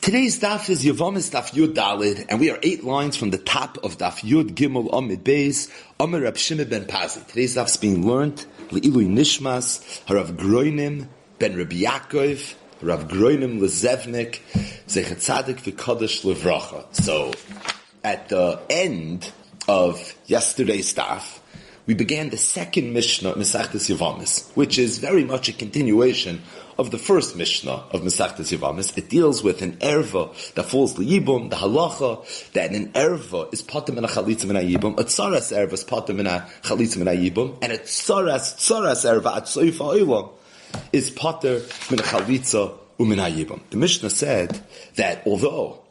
Today's daf is Yevamos daf Yud Dalid, and we are 8 lines from the top of daf Yud Gimel Amud Beis, Amar Rab Shimon ben Pazi. Today's daf is being learned Le'ilui Nishmas, Harav Groinim ben Rabbi Yaakov, Harav Groinim Lezevnik, Zechat Tzadik v'Kadosh Levracha. So, at the end of yesterday's daf, we began the second Mishnah, Mesachtes Yevamos, which is very much a continuation of the first Mishnah of Mesachtes Yevamos. It deals with an erva that falls l'yibum, the halacha that an erva is pater min ha-chalitza min ha-yibum, a tzaras erva is pater min ha-chalitza min ha-yibum, and a tzaras erva at soif ha-olam is pater min ha-chalitza u'min ha-yibum. The Mishnah said that although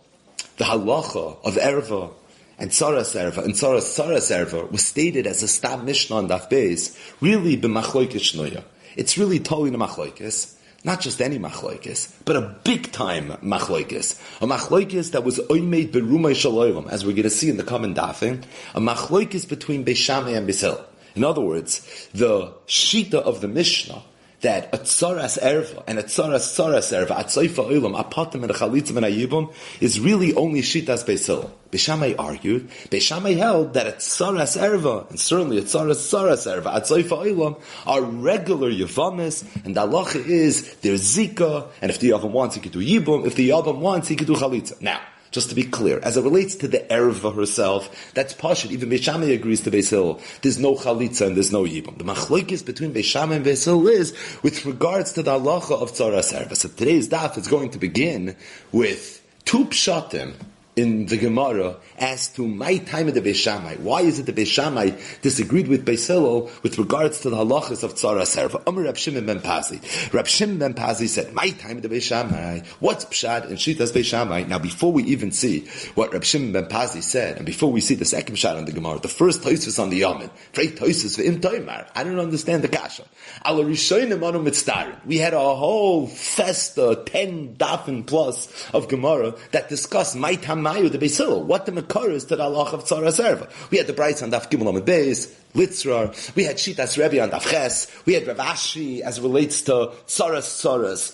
the halacha of erva and tzaras erva and tzaras erva was stated as a stam Mishnah on Daf Beis, really b'machloikis shnoya. It's really totally machloikis. Not just any machloikis, but a big time machloikis. A machloikis that was oimed berumay shaloylam, as we're going to see in the common dafin. A machloikis between Beis Shammai and Beis Hillel. In other words, the shita of the Mishnah that a tzaras erva and a tzaras erva at soifa olam apatim and a chalitza and a yibum is really only shitas Beis Hillel. Beis Shammai argued, Beis Shammai held that a tzaras erva and certainly a tzaras erva at soifa olam are regular Yevamos, and the halacha is there's zika, and if the yavam wants he could do yibum, if the yavam wants he could do chalitza. Now, just to be clear, as it relates to the erva herself, that's pashut. Even Beis Shammai agrees to Beis Hillel. There's no chalitza and there's no yibum. The machlokes between Beis Shammai and Beis Hillel is with regards to the halacha of tzaras erva. So today's daf is going to begin with two pshatim in the Gemara as to my time of the Beis Shammai. Why is it the Beis Shammai disagreed with Beis Hillel with regards to the halachas of tzaras erva? Amar Rab Shimon ben Pazi. Rab Shimon ben Pazi said, my time of the Beis Shammai. What's pshat and shitas Beis Shammai? Now, before we even see what Rab Shimon ben Pazi said, and before we see the second pshat on the Gemara, the first toisus on the Yomi, Freit toisus v'im toimar. I don't understand the kasha. Ala rishonim anu mitzdarin. We had a whole festa, 10 dafin plus of Gemara that discussed my time the Beis Hillel, what the makar is to the halacha of tzaras erva. We had the Brights on Daf Gimel Amud Beis, Litzrar. We had Shitas Rebbe on Daf Ches. We had Rav Ashi as it relates to tzaras,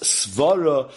svara,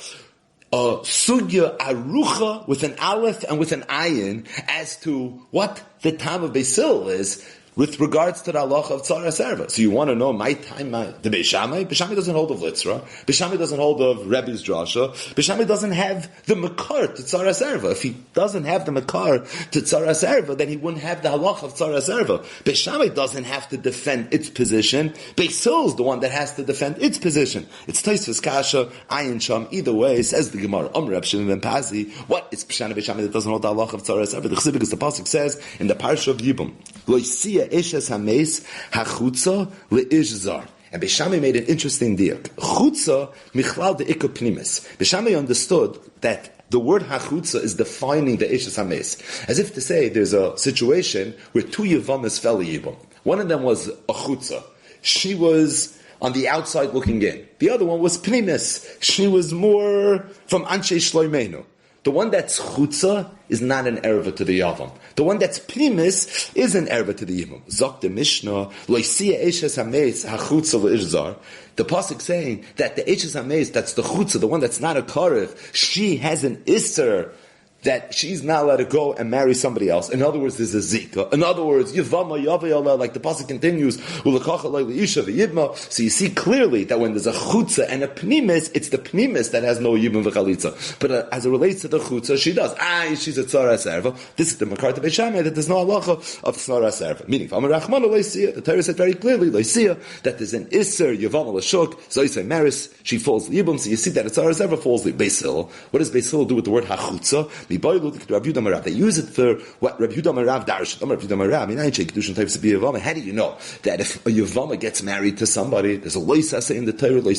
sugya arucha with an aleph and with an ayin as to what the time of Beis Hillel is with regards to the halacha of tzaras erva. So you want to know my time, the Beis Shammai? Beis Shammai doesn't hold of Litzra. Beis Shammai doesn't hold of Rebbe's drasha. Beis Shammai doesn't have the makar to tzaras erva. If he doesn't have the makar to tzaras erva, then he wouldn't have the halacha of tzaras erva. Beis Shammai doesn't have to defend its position. Beis Hillel is the one that has to defend its position. It's Tosfos Kasha, Ayin Sham. Either way, says the Gemara. Amar Rab Shimon ben Pazi. What is Pshana Beis Shammai that doesn't hold the halacha of tzaras erva? The Chesed, because the pasuk says in the parsha of Yibum, Lo yisiya Eshes hameis hachutza leish zar. And Beis Shammai made an interesting diak. Chutza michlal de'ikah pnimis. Beis Shammai understood that the word hachutza is defining the eshes hameis, as if to say there's a situation where two Yevamos fell yibum. One of them was a chutza. She was on the outside looking in. The other one was pnimis. She was more from anshe shloimenu. The one that's chutza is not an erva to the yavam. The one that's pnimis is an erva to the yavam. Zok the Mishnah, loisiya eshes hameis hachutza leishzar. The pasuk saying that the eshes hameis, that's the chutza, the one that's not a karev, she has an isser that she's not allowed to go and marry somebody else. In other words, there's a zika. In other words, yivama yavayala, like the pasuk continues, ulakacha leisha v'yibma. So you see clearly that when there's a chutza and a pnimis, it's the pnimis that has no yibum v'chalitza. But as it relates to the chutza, she does. She's a tzaras erva. This is the makar to Beis Shammai that there's no halacha of tzaras erva. Meaning, the Torah said very clearly, that there's an isser yivama l'shuk, zoisay maris, she falls yibum. So you see that a tzaras erva falls Beis Hillel. What does Beis Hillel do with the word hachutza? They use it for what Rabbi Yehuda Marav darshan. Rabbi Yehuda Marav. How do you know that if a Yevama gets married to somebody, there's a loisasa in the Torah, that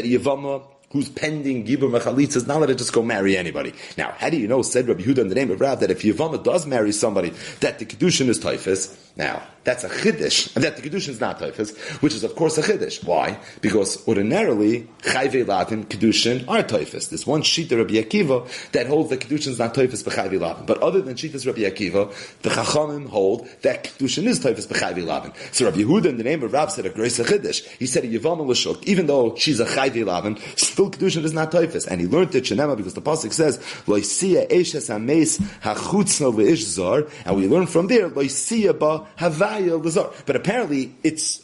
a Yevama who's pending Gibur Mechalitza is not allowed to just go marry anybody. Now, how do you know, said Rabbi Yehuda in the name of Rav, that if Yevama does marry somebody, that the Kedushin is Taifis? Now, that's a chiddush, and that the kedushin is not toifus, which is of course a chiddush. Why? Because ordinarily chayvei lavin kedushin are toifus. There's one shita Rabbi Akiva that holds that kedushin is not toifus b'chayvei lavin. But other than shitas Rabbi Akiva, the chachamim hold that kedushin is toifus b'chayvei lavin. So Rabbi Yehuda, in the name of Rav, said a great chiddush. He said a Yevamos l'shuk, even though she's a chayvei lavin, still kedushin is not toifus. And he learned it shenema because the pasuk says loisiya eshes hameis hachutzna leish zar, and we learn from there loisiya ba havaya. But apparently it's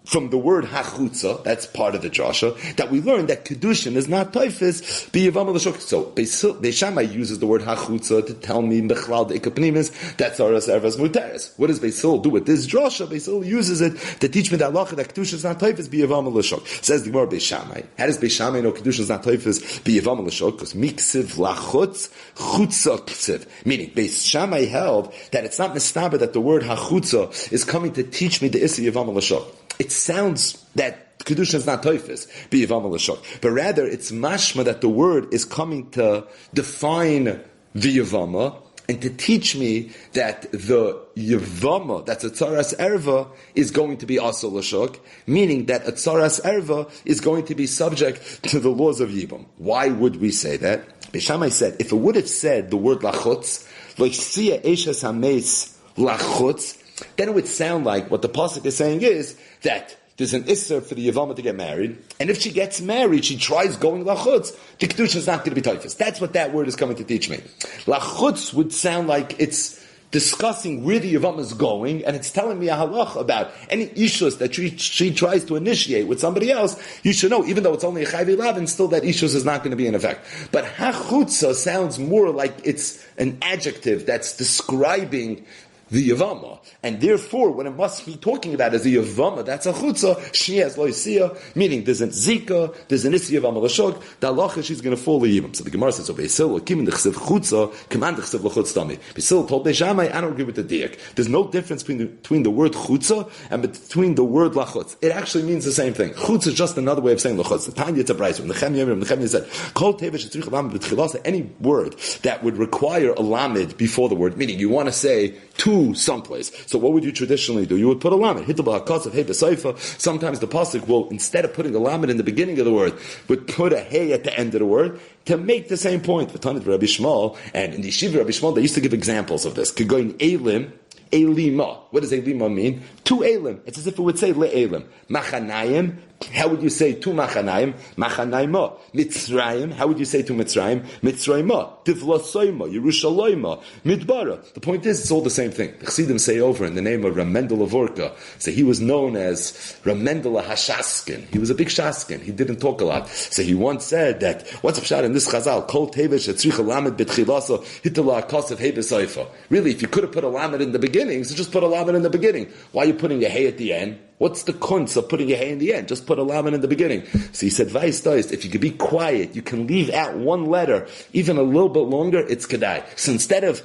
from the word hachutza, that's part of the drasha, that we learn that kedushin is not toifus b'yevamos l'shuk. So Beis Shammai uses the word hachutza to tell me bechlal deikapnimis that tzaras ervas muteres. What does Beis Hillel do with this drasha? Beis Hillel uses it to teach me that halacha that kedushin is not toifus b'yevamos l'shuk. Says the Gemara Beis Shammai. How does Beis Shammai know kedushin is not toifus b'yevamos l'shuk? Because miksiv lachutz chutza ksiv. Meaning Beis Shammai held that it's not mistaber that the word hachutza is coming to teach me the issa yevamos l'shuk. It sounds that kedusha is not toifus b'yevamos l'shuk, but rather it's mashma that the word is coming to define the yevama and to teach me that the yevama, that's a tzaras erva, is going to be also l'shuk, meaning that a tzaras erva is going to be subject to the laws of yibam. Why would we say that? Beis Shammai said, if it would have said the word lachutz, loisiya eshes hameis lachutz, then it would sound like what the pasuk is saying is that there's an isser for the Yevama to get married, and if she gets married, she tries going lachutz, the kedusha is not going to be toifus. That's what that word is coming to teach me. Lachutz would sound like it's discussing where the Yevama is going, and it's telling me a halach about any ishus that she tries to initiate with somebody else. You should know, even though it's only a chayvei lavin, still that ishus is not going to be in effect. But hachutza sounds more like it's an adjective that's describing the Yevama, and therefore, what it must be talking about is the Yevama. That's a chutza. She has loisiya, meaning there's an zika, there's an isi Yevama l'shuk. The halacha she's going to fall the Yevama. So the Gemara says, "So Beis Hillel kim in the chsev chutza, command the chsev l'chutz dami." Beis Hillel told Beis Shammai, "I don't agree with the diak. There's no difference between the word chutza and between the word lachutz. It actually means the same thing. Chutz is just another way of saying lachutz. The Tanya it's a brayso. The Nechemia said, "Kol tevish etzrich lamed b'tchilasa." Any word that would require a lamed before the word, meaning you want to say to someplace. So what would you traditionally do? You would put a lamed. Sometimes the pasuk will, instead of putting a lamed in the beginning of the word, would put a hey at the end of the word to make the same point. And in the Yeshiva Rabbi Shmuel, they used to give examples of this. Kegoin elim, elima. What does elima mean? To elim. It's as if it would say le'elim. Machanayim. How would you say to Machanayim? Machanayim. Mitzrayim. How would you say to Mitzrayim? Mitzrayim. Tivlasoyma. Yerushalayim. Midbara. The point is, it's all the same thing. The Chassidim say over in the name of Ramendel of Orka. So he was known as Ramendel HaShaskin. He was a big Shaskin. He didn't talk a lot. So he once said that, what's up shot in this Chazal? Kol tevesh etzricha lamed betchilasa hitala akasav hey besayfa. Really, if you could have put a lamed in the beginning, so just put a lamed in the beginning. Why are you putting a hey at the end? What's the kunz of putting a hay in the end? Just put a lamed in the beginning. So he said, if you could be quiet, you can leave out one letter, even a little bit longer, it's kedai. So instead of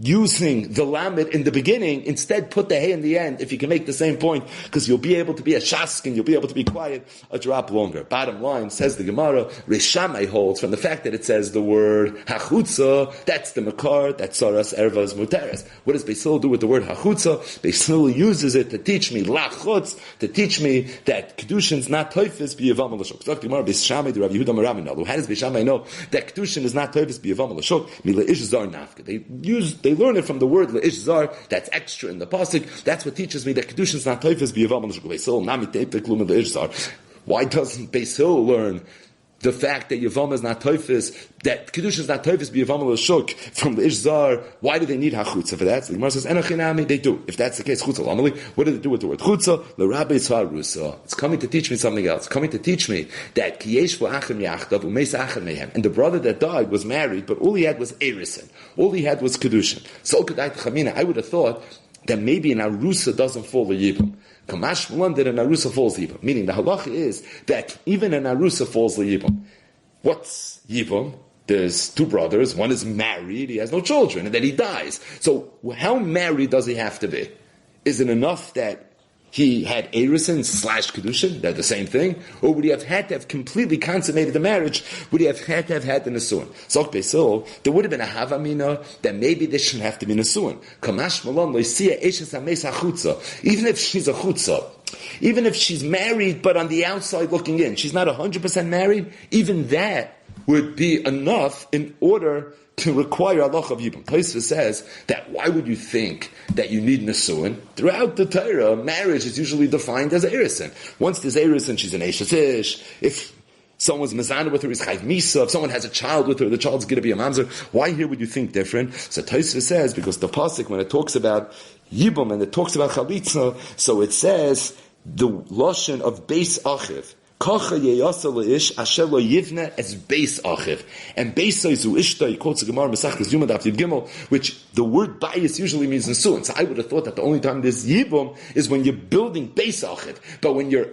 using the lamed in the beginning, instead put the hay in the end, if you can make the same point, because you'll be able to be a shaskin, you'll be able to be quiet a drop longer. Bottom line, says the Gemara, Rishamai holds from the fact that it says the word hachutza, that's the makar, that's saras ervas muteres. What does Beis Hillel do with the word hachutza? Beis Hillel uses it to teach me lachutz, to teach me that kedushin's not toifus b'yevamos l'shuk. So the Gemara, Beis Shammai, the Rav Yehuda Maramin, how does Beis Shammai know that kedushin is not toifus b'yevamos l'shuk? Mila ish zar nafka. They learn it from the word leish zar, that's extra in the pasuk. That's what teaches me that kedushin is not toifus b'yevamos l'shuk. Why doesn't Beis Hillel learn the fact that Yevama is not toifus, that kedushin is not toifus b'yevamos l'shuk from leish zar? Why do they need hachutza for that? So the Gemara says, "Enochinami." They do. If that's the case, chutza lamali. What do they do with the word chutza? L'rabbi tzar. It's coming to teach me something else. It's coming to teach me that kiyesh v'achem yachdav umeis achem mehem. And the brother that died was married, but all he had was erison. All he had was kedushin. So kedai t'chamina. I would have thought that maybe an arusa doesn't fall the yibum. Kamash Mulan that an arusa falls the yibum. Meaning the halacha is that even an arusa falls the yibum. What's yibum? There's two brothers. One is married. He has no children, and then he dies. So how married does he have to be? Is it enough that he had Erison / Kedushin, they're the same thing, or would he have had to have completely consummated the marriage? Would he have had to have had the Nesuin? Zok Beisil, there would have been a Havamina that maybe this shouldn't have to be Nesuin. Kamash Malon Loisia Eshes Hames HaChutza. Even if she's a Chutza, even if she's married but on the outside looking in, she's not 100% married, even that would be enough in order to require Allah of Yibum. Tosfos says that why would you think that you need Nesuin? Throughout the Torah, marriage is usually defined as Erison. Once there's Erison, she's an Eishes Ish. If someone's mezana with her, is chayv misa. If someone has a child with her, the child's going to be a mamzer. Why here would you think different? So Tosfos says, because the pasuk, when it talks about Yibum and it talks about Chalitza, so it says the lashon of Beis Achiv. Kacha yeyasa leish asher lo yivne as Beis Achiv. And Beis Aizu Ishta, he quotes the Gemara Masechtas Yuma Daf Yud Gimel, which the word bias usually means Nesuin. So I would have thought that the only time there's Yibum is when you're building Beis Achiv. But when you're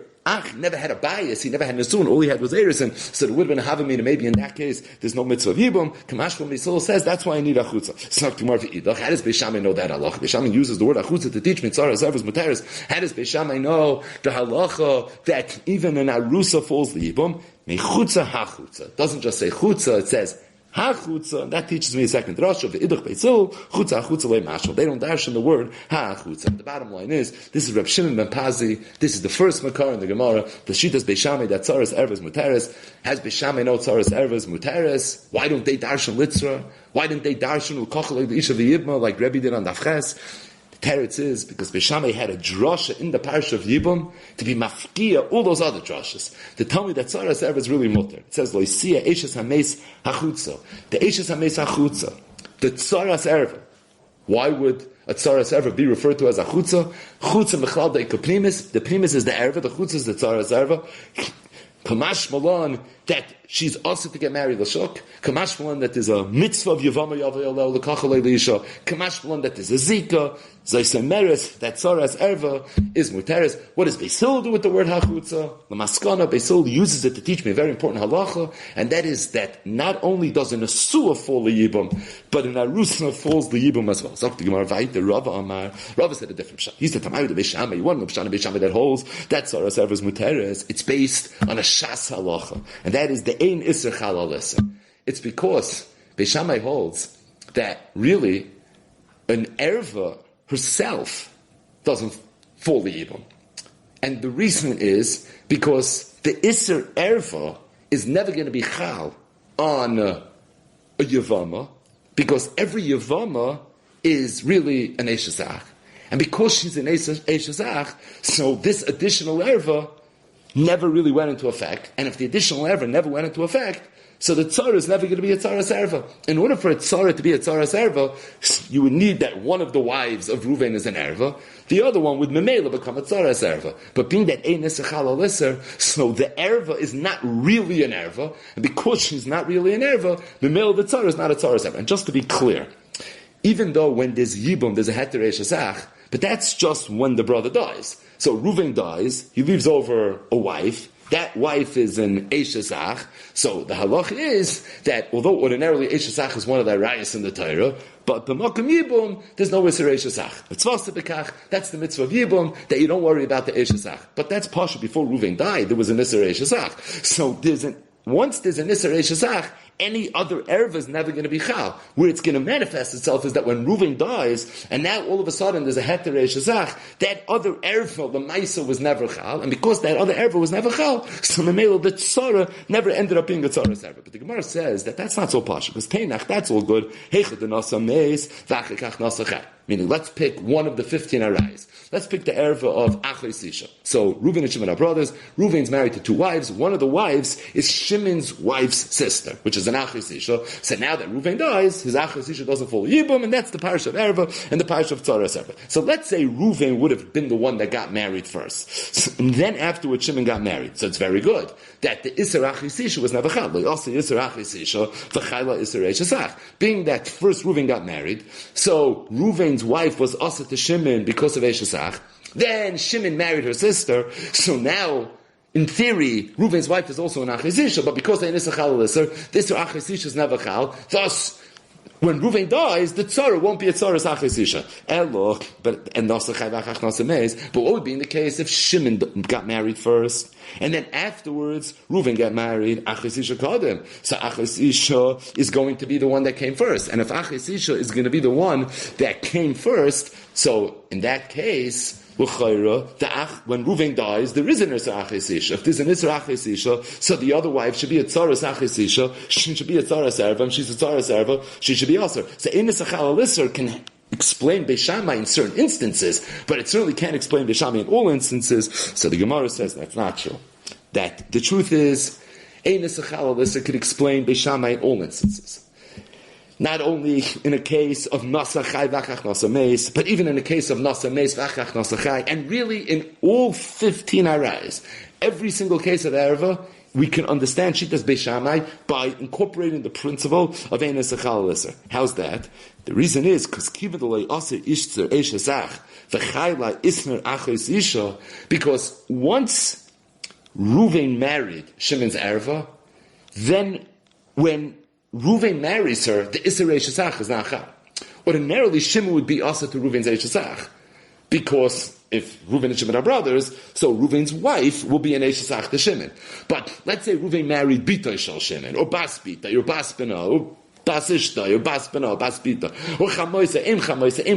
never had a bias, he never had Nesuin, all he had was Erison, so there would have been a Havamina, maybe in that case, there's no mitzvah of Yibum. Kamash from Yisrael says, that's why I need Achutza. It's not tomorrow for Idach. How does Beis Shammai know that halacha? Beis Shammai uses the word Achutza to teach Mitzvah, Zervus, Muteris. How does Beis Shammai know the halacha that even an Arusa falls the Yibum? Mechutza hachutza. Doesn't just say Chutza, it says Ha-chutza, and that teaches me a second drasha of the idach beisil, chutza ha-chutza le-mashal. They don't darshan the word ha-chutza. The bottom line is, this is Reb Shimon ben Pazi, this is the first makar in the Gemara, the Shitas Beis Shammai that tzaras ervas muteres, has Beis Shammai no tzaras ervas muteres? Why don't they darshan litzra? Why didn't they darshan u'kochel the ish of the Yibma like Rebbe did on Dafches? Teretz is because Beis Shammai had a drasha in the parish of Yibum to be mafkia all those other drashas. To tell me that tzaras erva is really mutter. It says loisia eshes hameis hachutza. The eshes hameis hachutza. The tzaras erva. Why would a tzaras erva be referred to as a chutza? Chutza mechlal de kaprimis. The primis is the erva. The chutza is the tzaras erva. Kamash Malon that she's also to get married l'shuk. Kamash Malon that there's a mitzvah of Yevamos Yavayalel l'kachalei l'isha. Kamash Malon that there's a zika. Zaysemeres that tzaras erva is muteres. What does Beisil do with the word hachutza? The maskana Beisil uses it to teach me a very important halacha, and that is that not only does an asua fall the yibum, but an arusna falls the yibum as well. Zok the Gemara vayit the Rava Amar. Rava said a different shot. He said Tamayu the Beis Shammai. You want to know Beis Shammai that holds that tzaras erva is muteres. It's based on a shas halacha, and that is the ein iser chalal iser. It's because Beis Shammai holds that really an erva herself doesn't fall the yibum. And the reason is because the Isser Erva is never going to be chal on a Yevama, because every Yevama is really an Eishazach. And because she's an Eishazach, so this additional Erva never really went into effect. And if the additional Erva never went into effect, so the tzara is never going to be a tzaras erva. In order for a tzara to be a tzaras erva, you would need that one of the wives of Reuven is an erva, the other one would memela become a tzaras erva. But being that ein nesachal aliser, so the erva is not really an erva, and because she's not really an erva, memela the tzara is not a tzaras erva. And just to be clear, even though when there's yibum, there's a heter eshazach, but that's just when the brother dies. So Reuven dies, he leaves over a wife. That wife is an Eishazach. So the halach is that although ordinarily Eishazach is one of the rayas in the Torah, but b'makom Yibum, there's no Isser Eishazach. That's the mitzvah of Yibum, that you don't worry about the Eishazach. But that's partial. Before Reuven died, there was an Isser Eishazach. So once there's an Isser Eishazach, any other erva is never going to be chal. Where it's going to manifest itself is that when Reuven dies, and now all of a sudden there's a heter shazach, that other erva, the maisa, was never chal, and because that other erva was never chal, so the male, the tzara, never ended up being a tzara erva. But the Gemara says that that's not so posh, because teinach, that's all good. Heichad nasa meis, v'achikach nasa chay. Meaning, let's pick one of the 15 arayas. Let's pick the erva of Achai Sisha. So, Reuven and Shimon are brothers. Reuven's married to two wives. One of the wives is Shimon's wife's sister, which is an Achai Sisha. So now that Reuven dies, his Achai Sisha doesn't follow Yibum, and that's the parish of erva and the parish of Tzaras erva. So let's say Reuven would have been the one that got married first. And then afterwards, Shimon got married. So it's very good that the Isser Achai Sisha was never chal. Like also Isser Achai Sisha, v'chayla Isser Eshasach. Being that first Reuven got married, so Reuven's wife was also to Shimon because of Eshasach. Then Shimon married her sister, so now, in theory, Reuven's wife is also an Achai Sisha, but because they nisachal l'isser, this Achai Sisha is never chal. Thus, when Reuven dies, the tzara won't be a tzaras achos isha. But what would be in the case if Shimon got married first, and then afterwards Reuven got married, achos isha kadem. So achos isha is going to be the one that came first. And if achos isha is going to be the one that came first, so in that case, when Reuven dies, there is an Isra Achis Isha. If there's an Isra Achis Isha, so the other wife should be a Tzaras Achis Isha, she should be a Tzaras Erva, and she's a Tzaras Erva, she should be also. So Enes Achal Alisser can explain Beishamai in certain instances, but it certainly can't explain Beishamai in all instances. So the Gemara says that's not true. That the truth is, Enes Achal Alisser could explain Beishamai in all instances. Not only in a case of Nasa Chai Vachach Nasa Meis, but even in a case of Nasa Meis Vachach Nasa Chai, and really in all 15 arayos, every single case of Erva, we can understand Shitas Beishamai by incorporating the principle of Enes Achal Alisser. How's that? The reason is because Kivadolei Aser Ishtzer Eshazach V'chayla Isner Achos Isha, because once Reuven married Shimon's Erva, then when Reuven marries her, the Isser Eshazach is not Chal. Ordinarily, Shimon would be Asa to Reuven's Eshazach, because if Reuven and Shimon are brothers, so Reuven's wife will be an Eshazach to Shimon. But let's say Reuven married Bita Shal Shimon, or Bas Bita, or Bas Bina, or Bas Ishta, or Bas Bina, or Bas Bita, or Chamoisa, Im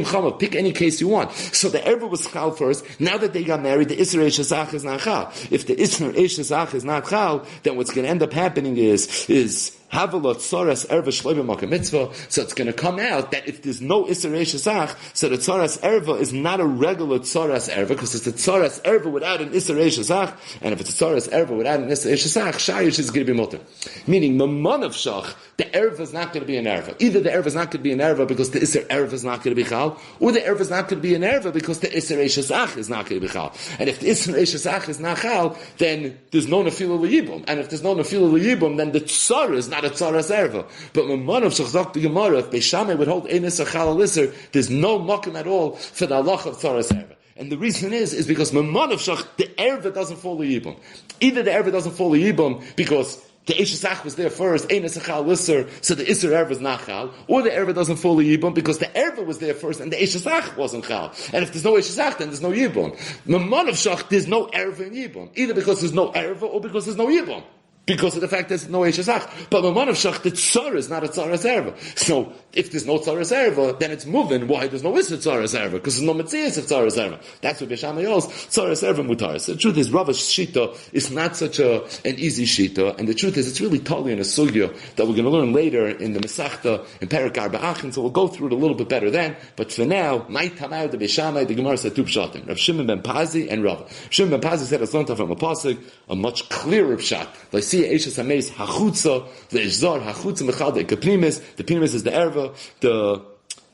Chama, pick any case you want. So the Erva was Chal first. Now that they got married, the Isser Eshazach is not Chal. If the Isser Eshazach is not Chal, then what's going to end up happening is Havelot Tzoras Erva Shloime Makom Mitzvah. So it's going to come out that if there's no Isser Eshazach, so the Tzoras Erva is not a regular Tzoras Erva, because it's a Tzoras Erva without an Isser Eshazach, and if it's a Tzoras Erva without an Isser Eshazach, Shayish is going to be mutter. Meaning, Mamon of Shach, the Erva is not going to be an Erva. Either the Erva is not going to be an Erva because the Isser Erva is not going to be Chal, or the Erva is not going to be an Erva because the Isser Eshazach is not going to be Chal. And if the Isser Eshazach is not Chal, then there's no Nefilah L'Yibum. And if there's no Nefilah L'Yibum, then the Tzara is not a Tzaras Erva. But Mamon of Shach the Gemara, if Beishamai would hold Enes Achal Alisser, there's no Mokum at all for the halach of Tzaras Erva. And the reason is because Mamon of Shach, the Erva doesn't fall L'Yibum. Either the Erva doesn't fall L'Yibum because the Eshazach was there first, Enes Achal Alisser, so the Isser Erva is not Chal, or the Erva doesn't fall L'Yibum because the Erva was there first and the Eshazach wasn't Chal. And if there's no Eshazach, then there's no Yibum. Mamon of Shach, there's no Erva in Yibum. Either because there's no Erva or because there's no Yibum. Because of the fact that there's no Eshazach. But Mamon of Shach, the Tzara is not a Tzaras Erva. So, if there's no Tzaras Erva, then it's moving. Why there's no Isser Tzaras Erva? Because there's no Metzias of Tzaras Erva. That's what Beishamai holds. Tzaras Erva Mutar. So the truth is, Rava's Shita is not such an easy Shita. And the truth is, it's really totally in a Sugya that we're going to learn later in the Masechta, in Perek Arba'achin. So we'll go through it a little bit better then. But for now, my Tamar de Beishamai, the Gemara said two Pshatim. Rav Shimon ben Pazi and Rava. Shimon ben Pazi said, it's learned from a Pasuk, a much clearer Pshat. Like, see, Eishes HaMeis, Hachutza, the Ishzar, Hachutza, Mechal, the Pnimis is the Erva, the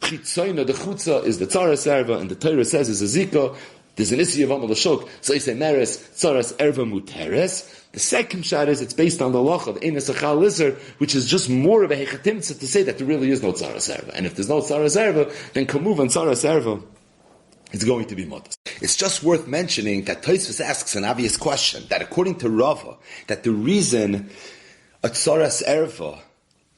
Chitzoyna, the Chutza is the Tzaras Erva, and the Torah says is a Zika, there's an Isi Yevamos L'Shok, so you say Meres, Tzaras Erva Muteres. The second shot is it's based on the Lach of Enes Achal Alisser, which is just more of a Hechatimtza to say that there really is no Tzaras Erva. And if there's no Tzaras Erva, then Kamuv and Tzaras Erva is going to be modest. It's just worth mentioning that Tosfos asks an obvious question, that according to Rava, that the reason a Tzaras Erva,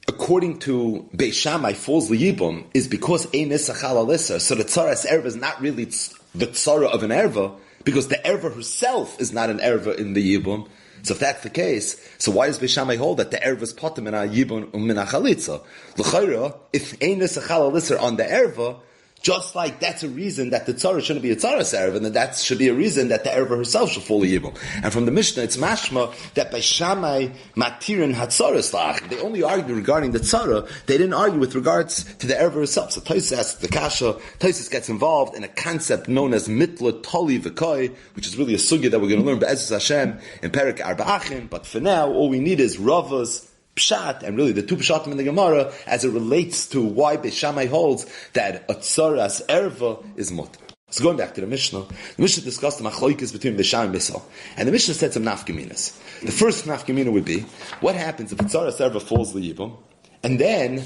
according to Beishamai, falls L'Yibum is because Enes Achal Alisser. So the Tzaras Erva is not really the Tzara of an Erva, because the Erva herself is not an Erva in the Yibum. So if that's the case, so why does Beishamai hold that the Erva is potem in a Yibum min a Chalitza? L'chayra, if Enes Achal Alisser on the Erva, just like that's a reason that the tzara shouldn't be a tzaras erva, and that should be a reason that the erva herself should fall a yibum. And from the Mishnah, it's mashma that by Shammai matirin hatzaras lach. They only argue regarding the tzara. They didn't argue with regards to the erva herself. So Tosfos asks the kasha. Tosfos gets involved in a concept known as mitla toli v'koi, which is really a sugya that we're going to learn be'ezus Hashem in Perek Arba'achin. But for now, all we need is Rava's Pshat, and really the two Pshatim in the Gemara, as it relates to why Beishamai holds that a Tzaras Erva is mutter. So going back to the Mishnah discussed the Machlokes between Beishamai and Bissel. And the Mishnah said some nafkaminas. The first nafkamina would be, what happens if a Tzaras Erva falls L'Yibum, and then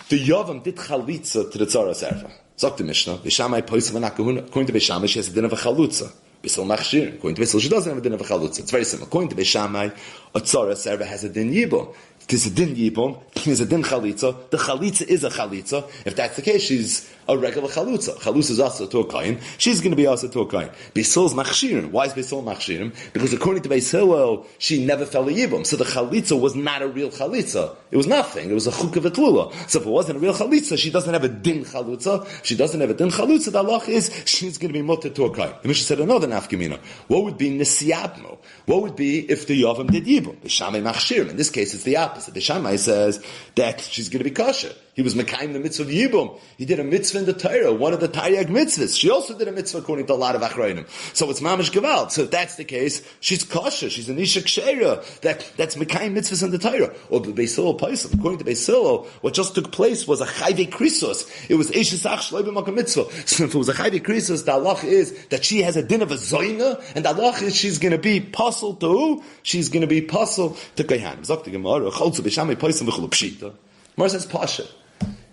the Yavam did Chalitza to the Tzaras Erva. Sagt the Mishnah, Beishamai poisem anakahuna, according to Beishamai, she has a din of a Chalutza. Bissel machshir. According to Bissel, she doesn't have a din of a chalutza. It's very simple. According to Beishamai, a Tzaras Erva has a din yibum. It is a din yibum, is a din chalitza. The chalitza is a chalitza. If that's the case, she's a regular chalutza. Chalutza is also to a kain. She's going to be also to a kain. Beisil's machshirim. Why is Beisil machshirim? Because according to Beis Hillel, she never fell a yibum. So the chalitza was not a real chalitza. It was nothing. It was a chuk of a tlula. So if it wasn't a real chalitza, she doesn't have a din chalutza. If she doesn't have a din chalutza, the halach is she's going to be mutter to a kain. The Mishnah said another nafkamina. What would be nesiabmo? What would be if the yavam did yibum? Beishamai machshirim. In this case, it's the opposite. Beishamai says that she's going to be kosher. He was mekayim the mitzvah of yibum. He did a mitzvah in the Torah, one of the Taryag mitzvahs. She also did a mitzvah according to a lot of achrayim. So it's mamish gewalt. So if that's the case, she's kosher. She's an isha kshera. That's mekayim mitzvahs in the Torah. Or the Beis Hillel paisel. According to Beis Hillel, what just took place was a chayve krisos. It was isha sach shloi b'makam mitzvah. So if it was a chayve krisos, the halach is that she has a din of a zoyna, and the halach is she's going to be pasul to who? She's going to be pasul to kayhan. Zok the Gemara, cholzu b'shamei paisel v'chulu pshita. Gemara says pasha.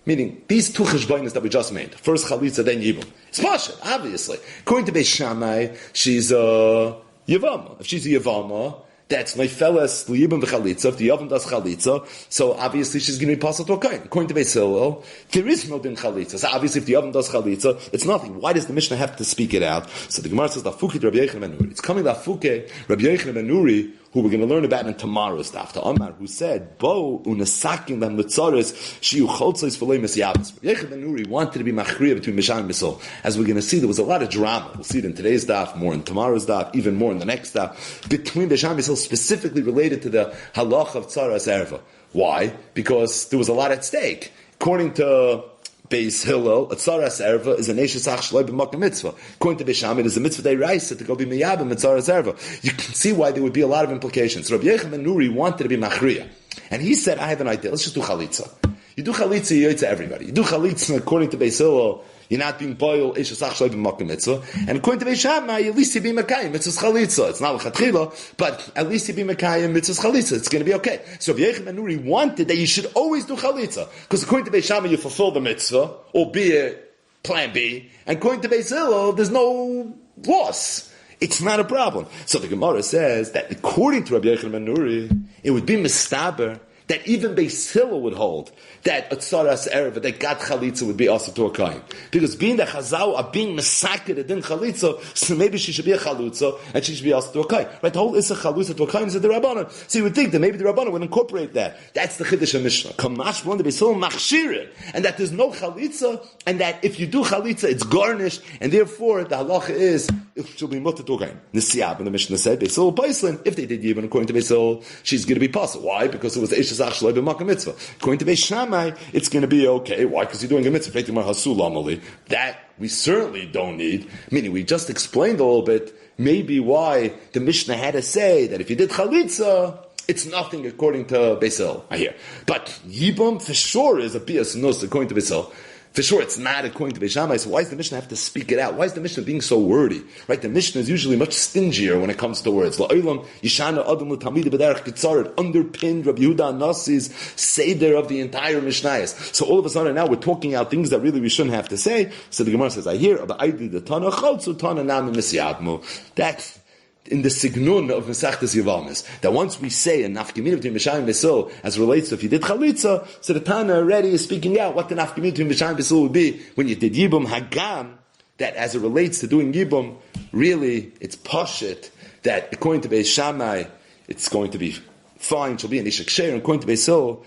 Meaning, these two cheshbonos that we just made, first chalitza, then yibum. It's pasha, obviously. According to Beis Shammai, she's a Yevama. If she's a Yevama, that's neifeles liyibum v'chalitza. If the Yavam does chalitza, so obviously she's going to be pasul to a kain. According to Beis Hillel, there is no din chalitza. So obviously if the Yavam does chalitza, it's nothing. Why does the Mishnah have to speak it out? So the Gemara says, Lafuke Rabbi Yochanan ben Nuri. It's coming Lafuke Rabbi Yochanan ben Nuri, who we're going to learn about in tomorrow's daf. To Omar, who said, "Bo unasakim ben mitzares shiu choltzos v'lei misyavos." Yochanan ben Nuri wanted to be machriya between Mishan and Misol. As we're going to see, there was a lot of drama. We'll see it in today's daf, more in tomorrow's daf, even more in the next daf, between Mishan and Misol, specifically related to the halach of tzaras erva. Why? Because there was a lot at stake. According to Beis Hillel, a tzaras erva is an eshesach shloi b'makam mitzvah. According to Beis Shammai, it is a mitzvah deiraisa to go be miyabim at tzaras erva. You can see why there would be a lot of implications. Rabbi Yochanan ben Nuri wanted to be machriya, and he said, "I have an idea. Let's just do chalitza. You do chalitza, you to everybody. You do chalitza according to Beis Hillel. You're not being boiled, eshesach shloi b'makam mitzvah. And according to Beis Shammai, at least you be mekayim mitzvahs chalitza. It's not l'chatchila, but at least you be mekayim mitzvahs chalitza. It's going to be okay." So Rabbi Yochanan ben Nuri wanted that you should always do chalitza, because according to Beis Shammai, you fulfill the mitzvah, albeit plan B, and according to Beis Hillel, there's no loss. It's not a problem. So the Gemara says that according to Rabbi Yochanan ben Nuri, it would be mistaber that even Beis Hillel would hold that a tzaras erva, that gat chalitza would be also to a kain. Because being the chazal are being mesaked at din chalitza, so maybe she should be a chalutza and she should be also to a kain. Right? The whole issa chalutza to a kain is the Rabbanan. So you would think that maybe the Rabbanan would incorporate that. That's the Chiddush of Mishnah. Kamash one the Beis Hillel machshirin, and that there's no chalitza, and that if you do chalitza, it's garnished, and therefore the halacha is it should be mutter to a kain. Nisiyab, and the Mishnah said Beis Hillel paislin. If they did even according to Beis Hillel, she's going to be pasul. Why? Because it was the eshesach shloi b'makam mitzvah. According to Beis Shammai, it's going to be okay. Why? Because you're doing a mitzvah. That we certainly don't need. Meaning, we just explained a little bit, maybe why the Mishnah had to say that if you did chalitza, it's nothing according to Beis Hillel. I hear. But Yibum, for sure, is a bias nos according to Beis Hillel. For sure, it's not according to Beis Shammai. So why does the Mishnah have to speak it out? Why is the Mishnah being so wordy? Right? The Mishnah is usually much stingier when it comes to words. La'olam yishana adam l'tamid b'derech ketzaret, underpinned Rabbi Yehuda Nasi's seder of the entire Mishnayos. So all of a sudden now we're talking out things that really we shouldn't have to say. So the Gemara says, I hear about Aidi the Tana Chaltzu Tana Nami Misyadmo. That's in the signun of Mesachtes Yevamos, that once we say a nafkamina between Mishan and Besil as relates to if you did chalitza, so the Tana already is speaking out what the nafkamina between Mishan and Besil would be when you did Yibum Hagam, that as it relates to doing Yibum, really it's pashit, that according to Beis Shammai, it's going to be fine, she'll be an Isha Ksher, and according to Besil,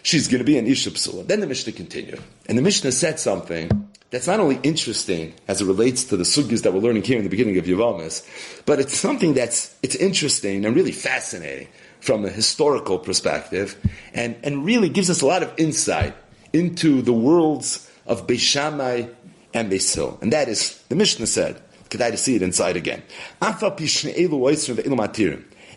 she's going to be an Isha Psula. Then the Mishnah continued, and the Mishnah said something that's not only interesting as it relates to the sugyas that we're learning here in the beginning of Yevamos, but it's something it's interesting and really fascinating from a historical perspective, and really gives us a lot of insight into the worlds of Beis Shammai and Beis Hillel. And that is, the Mishnah said, Kedai to see it inside again.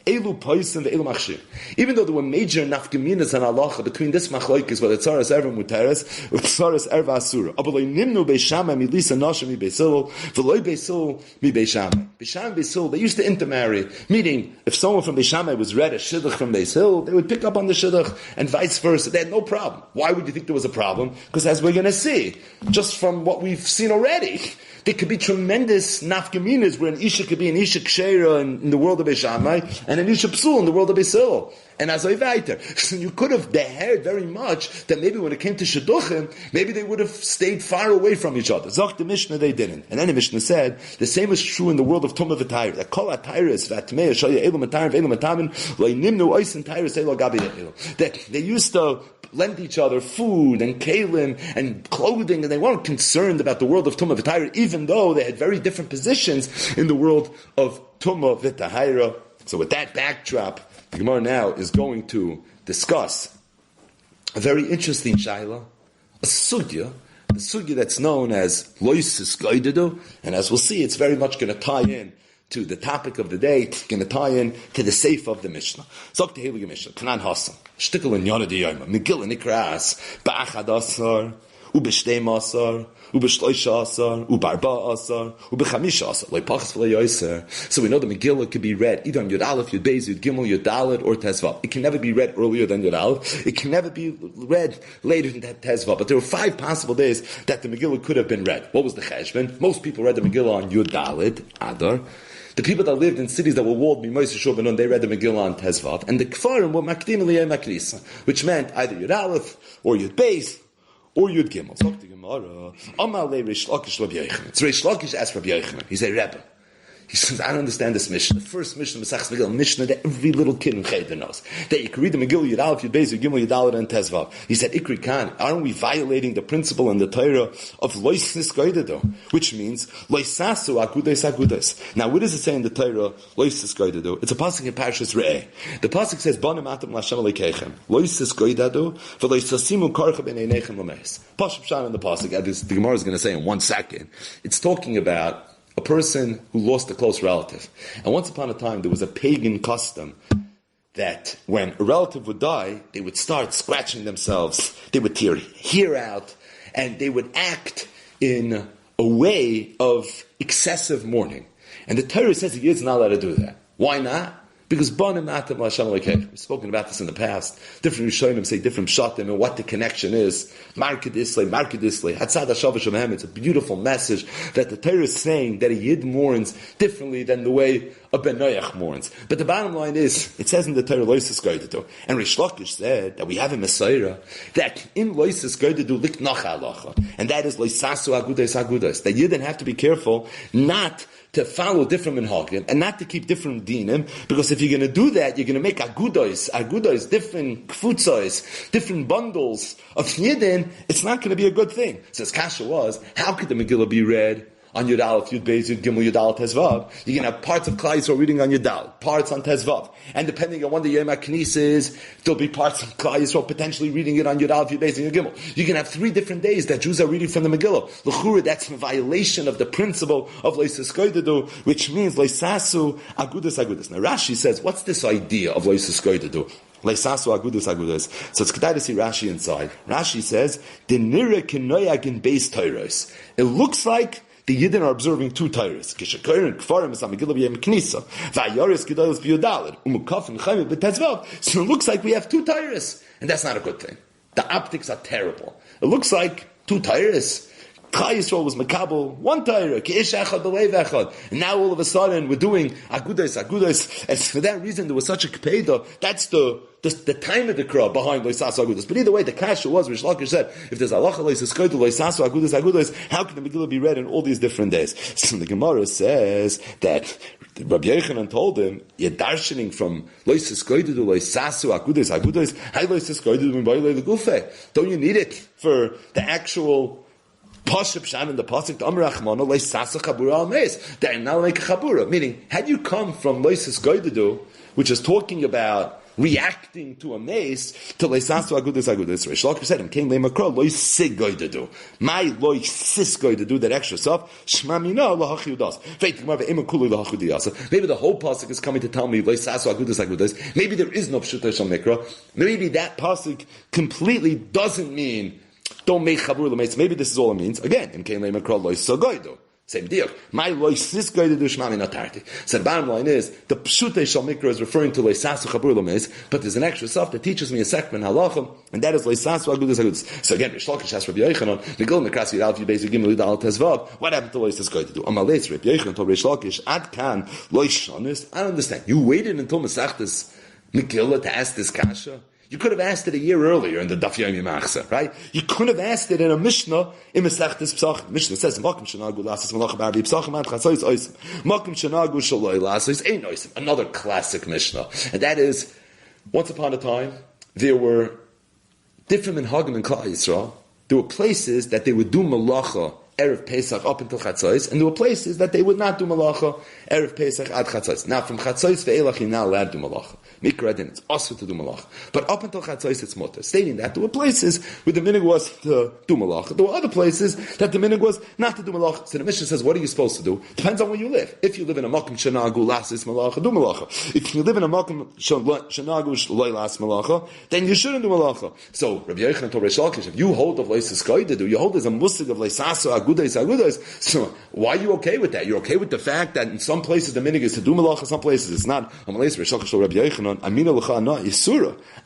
Elu Poisim ve'elu Machshir. Even though there were major nafkaminas and halacha between this machlokes, whether tzaras erva muteres or tzaras erva asura, abalei nimnu Beis Shammai milisa nasha mi Beis Hillel v'loi Beis Hillel mi Beis Shammai. Beis Shammai and Beis Hillel, they used to intermarry, meaning if someone from Beis Shammai was read a shidduch from Beis Hillel, they would pick up on the shidduch and vice versa. They had no problem. Why would you think there was a problem? Because as we're going to see, just from what we've seen already, there could be tremendous nafkaminas where an Isha could be an Isha Kshera in the world of Beis Shammai, and an Isha Psul in the world of Beis Hillel. And as I weiter, so you could have heard very much that maybe when it came to Shidduchim, maybe they would have stayed far away from each other. Zok the Mishnah, they didn't. And then the Mishnah said, the same is true in the world of Tumah v'Tayr. That Kol HaTayris v'Atmei Shaya Elu Matayr v'Elu Matamin Lo Nimnu Oisin Tayris Elu Gabi Elu. That they used to lend each other food and kalim and clothing, and they weren't concerned about the world of Tumah v'Tayr, even though they had very different positions in the world of Tumah v'Tayr. So with that backdrop, the Gemara now is going to discuss a very interesting shaila, a sugya, the sugya that's known as loisis goidedu, and as we'll see, it's very much going to tie in to the topic of the day. It's going to tie in to the seif of the Mishnah. Zok the Heilige Mishnah, Kanan Hasan, Shtickle in Yonah di Yoma, Megillah Nikras, Ba'achad Asar, Ubeshtem Asar, Ubeshloisha Asar, Ubarba Asar, Ubechamisha Asar, like Pachas V'le Yoiser. So we know the Megillah could be read either on Yud Aleph, Yud Beis, Yud Gimel, Yud Dalet, or Tezvav. It can never be read earlier than Yud Aleph. It can never be read later than Tezvav. But there were 5 possible days that the Megillah could have been read. What was the cheshbon? Most people read the Megillah on Yud Dalet, Adar. The people that lived in cities that were walled, they read the Megillah on Tezvav. And the Kfarim were Makdim Eliyah Makrisa, which meant either Yud Aleph, or Yud Beis, or Yud Gimel. Talk to Gemara. Amal le Reish Lakish Rabbi Yochanan. So Reish Lakish asked Rabbi Yochanan. He said, Rebbe, he says, I don't understand this Mishnah. The first Mishnah, Masechus Megillah, Mishnah that every little kid in Cheder knows. That you can read the Megillah, Yud Aleph, Yud Beis, Yud Gimel, Yud Dalet, and Tezvav. He said, Ikri Khan, aren't we violating the principle in the Torah of Lois Niskoidedo? Which means, Loisasu Agudes Agudes. Now, what does it say in the Torah, Lois Niskoidedo? It's a pasuk in Parshas Re'eh. The pasuk says, Banim Atam Lashem Alekeichem. Lois Niskoidedo, V'loisasimu Karcha B'neinechem Lameis. Pashup Shan in the pasuk, as the Gemara is going to say in 1 second, it's talking about a person who lost a close relative. And once upon a time, there was a pagan custom that when a relative would die, they would start scratching themselves, they would tear hair out, and they would act in a way of excessive mourning. And the Torah says he is not allowed to do that. Why not? Because we've spoken about this in the past. Different Rishonim say different pshatim and what the connection is. Markedisle, Hatzad HaShavah Shemehem. It's a beautiful message that the Torah is saying that a Yid mourns differently than the way a Ben Noach mourns. But the bottom line is, it says in the Torah, Loises Goidedu. And Rish Lakish said that we have a Messiah that in Loises Goidedu lik nacha halacha. And that is Loisasu Agudes Agudes. That Yidden have to be careful not to follow different minhagim and not to keep different dinim, because if you're going to do that, you're going to make agudos, different kfutzos, different bundles of yidden. It's not going to be a good thing. So his kasha was, how could the Megillah be read on Yud Aleph, Yud Beis, Yud Gimel, Yud Dalet, Tezvav? You can have parts of Klal Yisrael reading on Yud Dalet, parts on Tezvav. And depending on when the Yom HaKnis is, there'll be parts of Klal Yisrael potentially reading it on Yud Aleph, Yud Beis, and Yud Gimel. You can have 3 different days that Jews are reading from the Megillah. L'chura, that's a violation of the principle of Loises Goidedu, which means Loisasu Agudas Agudas. Now Rashi says, what's this idea of Loises Goidedu? Leisasu Agudas Agudas. So it's kedai to see Rashi inside. Rashi says, "Denira kenoyag beis Torahs." It looks like the Yidden are observing 2 Torahs. Kishakoyin kfarim is Megillah b'yem knisa. Va'yaris gedolos b'yodalid. Umukaf and chayim b'tezvav. So it looks like we have 2 Torahs, and that's not a good thing. The optics are terrible. It looks like 2 Torahs. Klal Yisrael was makabel 1 Torah, k'ish echad b'leiv echad. And now all of a sudden we're doing agudos. And for that reason there was such a kpeda. That's the time of the krah behind loisasu agudos. But either way, the kasha was, Rish Lakish said, if there's halacha loisaskoidu loisasu agudos, how can the Megillah be read in all these different days? So the Gemara says that Rabbi Yochanan told him, you're darshaning from loisaskoidu to loisasu agudos, hi loisaskoidu m'bayilei l'gufei. Don't you need it for the actual Pashup Shan in the pasuk to Amar Achmano Loisasa Chabura Al Meis. They're now like a Chabura. Meaning, had you come from Loisis Goidedu, which is talking about reacting to a mace, to Loisasu Agudas Agudas, Rish Lakish said, came Leimakra Loisig Goidedu. My Loisis Goidedu, that extra stuff, Shmamina Lahachi Udas. Maybe the whole pasuk is coming to tell me Loisasu Agudas Agudas. Maybe there is no Pshuta Shal Mikra. Maybe that pasuk completely doesn't mean don't make chabur l'meis. Maybe this is all it means. Again, im kein leimakra lois sagoido. Same deal. My lois this guy to do shmami natarti. So the bottom line is the pshute shal mikra is referring to leisasu chabur lameis, but there's an extra stuff that teaches me a second halacha, and that is leisasu agudus agudus. So again, Rish Lakish has Rabbi Yochanan, Megillah Nekras Yud Aleph Yud Beis Yud Gimel Yud Aleph Tezvav. What happened to lois this guy to do? Amalei Rabbi Yochanan told Rish Lakish ad kan lois shanis. I don't understand. You waited until Masechtas Megillah to ask this kasha. You could have asked it a year earlier in the Daf Yomi Machzor, right? You could have asked it in a Mishnah in Masechtas Pesachim. Mishnah says, "Makom shenagu lasis malacha b'arbi pesachim ad chatzos oisim. Makom shenagu shaloi lasis ein oisim." Another classic Mishnah, and that is, once upon a time there were different minhagim in Klal Yisrael. There were places that they would do malacha Erev Pesach up until Chatzos, and there were places that they would not do malacha Erev Pesach ad Chatzos. Now, from Chatzos ve'elach, you're not allowed to do malacha. Mikra din, it's also to do malacha. But up until Chatzos, it's mutter. Stating that there were places where the minhag was to do malacha. There were other places that the minhag was not to do malacha. So the Mishnah says, what are you supposed to do? Depends on where you live. If you live in a makom shenagu lasis malacha, do malacha. If you live in a makom shenagu loy las malacha, then you shouldn't do malacha. So, Rabbi Yochanan told Rish Lakish, if you hold of leisus koyde, you hold as a musig of leisasu agudais. So why are you okay with that? You're okay with the fact that in some places the minhag is to do malacha, some places it's not.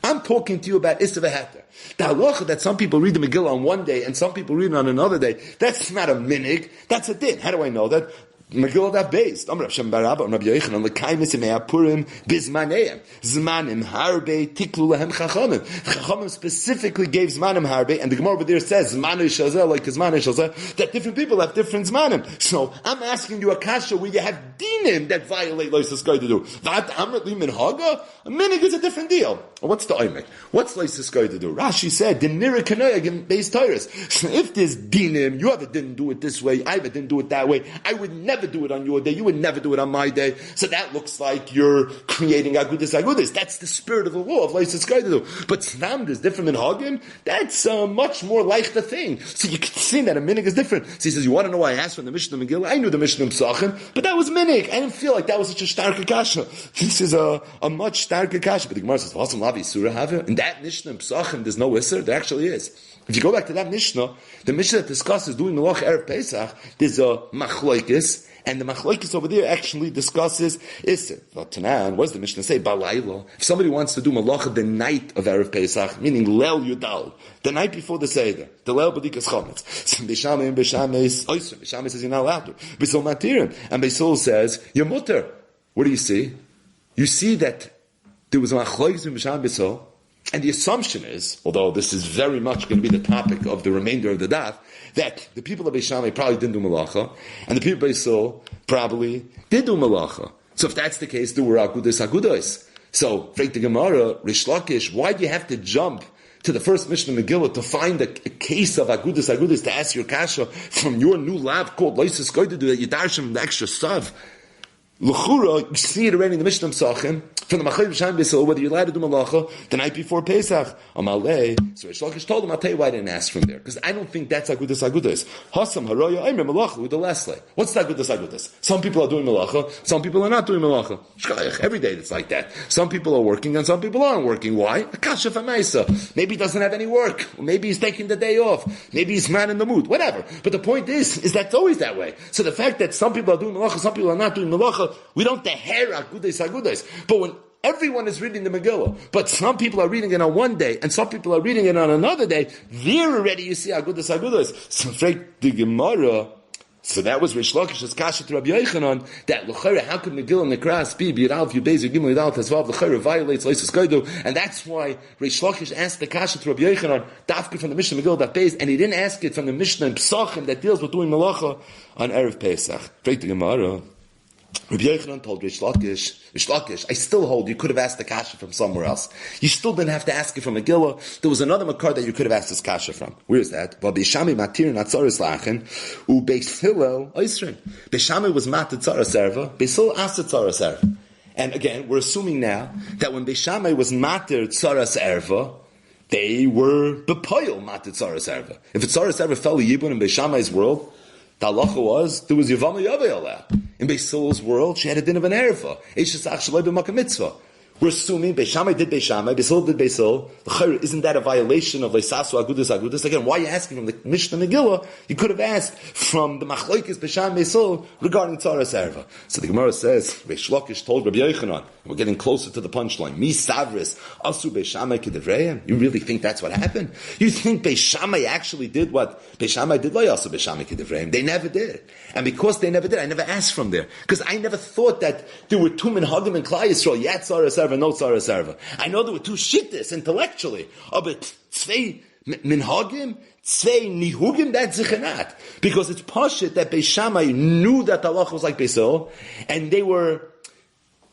I'm talking to you about Issa v'Heter. The halacha that some people read the Megillah on one day and some people read it on another day, that's not a minhag, that's a din. How do I know that? Megillah that based. Amr Hashem Barabba, Amr Rabbi Yochanan, L'kaimis imei Purim bizmaneim. Zmanim harbe tiklu lahem chachamim. Chachamim specifically gave zmanim harbe, and the Gemara over there says, zmanu shazeh, like zmanu shazeh, that different people have different zmanim. So, I'm asking you a kasha where you have dinim that violate lois guy to do. That amrit li minhaga? A minhag is a different deal. What's the oimek? What's lois guy to do? Rashi said, dinira kanoyag based Torahs. So if there's dinim, you ever didn't do it this way, I ever didn't do it that way, I would never do it on your day, you would never do it on my day. So that looks like you're creating agudis. That's the spirit of the law of Leisus Gaidu. But Snam is different than Hagim. That's much more like the thing. So you can see that a minhag is different. So he says, you want to know why I asked from the Mishnah Megillah? I knew the Mishnah Pesachim, but that was minhag. I didn't feel like that was such a stark kasha. This is a much starker kasha. But the Gemara says, Vasam Lavi Surah have in that Mishnah Pesachim there's no Isser? There actually is. If you go back to that Mishnah, the Mishnah that discusses doing Melach Erev Pesach, there's a machloikis, and the machloikis over there actually discusses Isser. But Tanan, what does the Mishnah say? Balayla. If somebody wants to do Malacha the night of Erev Pesach, meaning Leil Yudal, the night before the Seder, the Leil B'dikas Chometz. So Beishamay says you're not allowed to. Beisol Matirin. And Beisol says, you're mutter. What do you see? You see that there was a machloikis in Beishamay Beisol, and the assumption is, although this is very much going to be the topic of the remainder of the daf, that the people of Beis Shammai probably didn't do malacha, and the people of Beis Hillel probably did do malacha. So if that's the case, there were agudos. So, Freit the Gemara, Rish Lakish, why do you have to jump to the first Mishnah Megillah to find a case of agudos to ask your kasha from your new lab called Leisus Goydu that you darshim the extra stuff? L'chura, you see it already in the Mishnah Pesachim, from the Machayim B'Shem B'Yisrael, whether you're allowed to do malacha the night before Pesach. Amalei. So Rish Lakish told him, I'll tell you why I didn't ask from there. Because I don't think that's agudas. Hasam haroya aimer malacha with the lesle. What's the agudas? Some people are doing malacha, some people are not doing malacha. Shkayach, every day it's like that. Some people are working and some people aren't working. Why? Akasha f'maisa. Maybe he doesn't have any work. Or maybe he's taking the day off. Maybe he's man in the mood. Whatever. But the point is that's always that way. So the fact that some people are doing malacha, some people are not doing malacha, we don't teher agudas. But when everyone is reading the Megillah, but some people are reading it on one day, and some people are reading it on another day, there already you see agudas. So the Gemara, so that was Rish Lakish's kasha to Rabbi Yochanan, that l'chayre, how could Megillah Nekras be B'Yirav Yubezer Gimel Yidal Tezvav l'chayre violates Leisus Goydu, and that's why Rish Lakish asked the kasha to Rabbi Yochanan, dafka from the Mishnah Megillah that Beis, and he didn't ask it from the Mishnah in Pesachim that deals with doing malacha on Erev Pesach. Freit the Gemara, Rabbi Yochanan told Rish Lakish, I still hold you could have asked the kasha from somewhere else. You still didn't have to ask it from Megillah. There was another makar that you could have asked this kasha from. Where is that? Beis Shammai was matir tzara serva. Beis Hillel asked tzara serva. And again, we're assuming now that when Beis Shammai was matir tzara serva, they were bepoil matir tzara serva. If a tzara serva fell a yibun in Beis Shammai's world, the halacha was, there was Yevamos allowed. In Beis Hillel's world, she had a din of an erva. Eishes ach shaloi b'makam mitzvah. we're assuming Beis Shammai did Beis Shammai, Beis Hillel did Beis Hillel. Isn't that a violation of Leisasu Agudas? Again, why are you asking from the Mishnah Megillah? You could have asked from the Machlokes Beis Shammai Beis Hillel regarding Tzaras Erva. So the Gemara says, Reish Lakish told Rabbi Yochanan, and we're getting closer to the punchline, Mi Savris, Asu Beis Shammai Kedevreim. You really think that's what happened? You think Beis Shammai actually did what Beis Shammai did? Lo Asu Beis Shammai Kedevreim. They never did. And because they never did, I never asked from there. Because I never thought that there were two minhagim in Klal Yisrael, yet Tzaras Erva, no Tzaras Erva. I know there were two shittas intellectually, but zwei minhagim, zwei nihugim, that's zichenat. Because it's pashit that Beis Shammai knew that the halacha was like Beis Hillel, and they were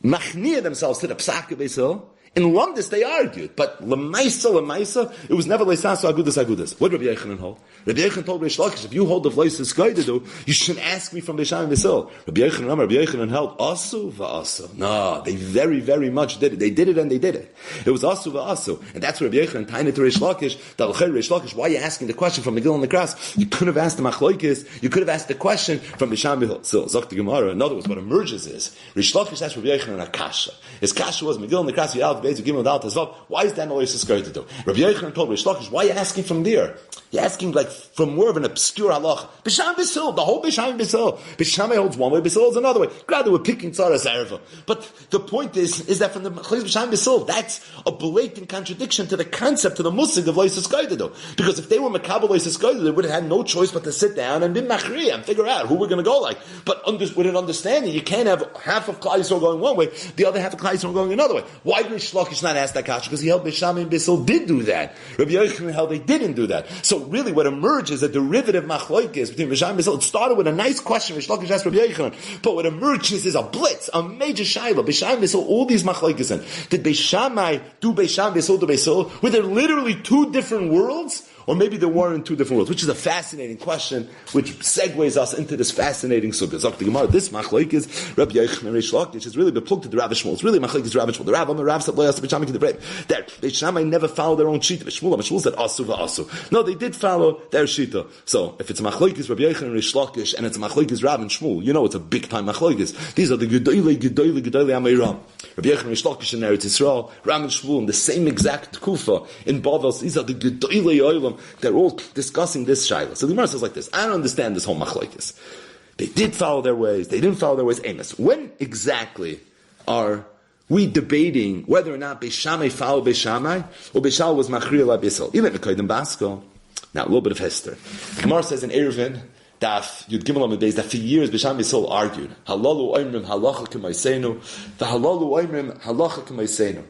machniah themselves to the psak of Beis Hillel. In Lumdis they argued, but lemaisa, it was never leisasu agudas. What did Rabbi Yochanan hold? Rabbi Yochanan told Reish Lakish, if you hold the v'leisus goydedu, you shouldn't ask me from Beis Shammai Beis Hillel. Rabbi Yochanan held asu va'asu. No, they very, very much did it. They did it and they did it. It was asu va'asu. And that's where Rabbi Yochanan tied it to Reish Lakish, that Reish Lakish, why are you asking the question from Megillah and the Kras? You couldn't have asked the Machlokes, you could have asked the question from Beis Shammai Beis Hillel. So, Zok the Gemara, in other words, what emerges is, Reish Lakish asked Rabbi Yochanan a kasha. His kasha was Megillah and the Kras, why is that no Yisrael going to do? Rabbi Yochanan told Reish Lakish, why are you asking from there? You're asking like from more of an obscure halacha. Beis Shammai Beis Hillel, the whole Beis Shammai Beis Hillel. Beis Shammai holds one way, Beis Hillel holds another way. Glad they were picking Tzaras Erva. But the point is that from the Beis Shammai Beis Hillel, that's a blatant contradiction to the concept, to the musig of Lois Eskoidedo. Because if they were Makabel Lois Eskoidedo, they would have had no choice but to sit down and be machriya and figure out who we're going to go like. But with an understanding, you can't have half of Klal Yisrael going one way, the other half of Klal Yisrael going another way. Why did Reish Lakish not ask that kasha? Because he held Beis Shammai and Beis Hillel did do that. Rabbi Yochanan held they didn't do that. So really what emerges is a derivative machlokes between Beis Shammai and Beis Hillel. It started with a nice question, Reish Lakish asked Rabbi Yochanan, but what emerges is a blitz, a major shayla. Beis Shammai and Beis Hillel, all these machlokes in. Did Beis Shammai do Beis Shammai, Beis Hillel do Beis Hillel? Were there literally two different worlds? Or maybe there weren't two different worlds, which is a fascinating question, which segues us into this fascinating sugya. Zok the Gemara, this machlokes, Rabbi Yochanan and Reish Lakish, is really beplugged to the Rav Shmuel. It's really machlokes Rav Shmuel. The Rav said, Beis Shammai that Beis Shammai never followed their own shita. Shmuel said, asu va'asu. No, they did follow their shita. So, if it's a machlokes Rabbi Yochanan and Reish Lakish, and it's a machlokes Rav and Shmuel, you know it's a big time machlokes. These are the Gedolei Ameiram. Rabbi Yochanan and Reish Lakish in Eretz Yisrael, Rav and Shmuel in the same exact kufa in Bavel. These are the Gedolei Olam. They're all discussing this shayla. So the Gemara says like this: I don't understand this whole machlokes. They did follow their ways. They didn't follow their ways. Amos. When exactly are we debating whether or not Beis Shammai followed Beis Shammai or Beis Shammai was machriya la Beis Hillel? Even Mekodim Basko. Now a little bit of history. The Gemara says in Eruvin, Daf Yud Gimel Amud Beis, that for years Beis Shammai Beis Hillel argued. Halalu oimrim halacha k'maisenu. The halalu oimrim halacha k'maisenu.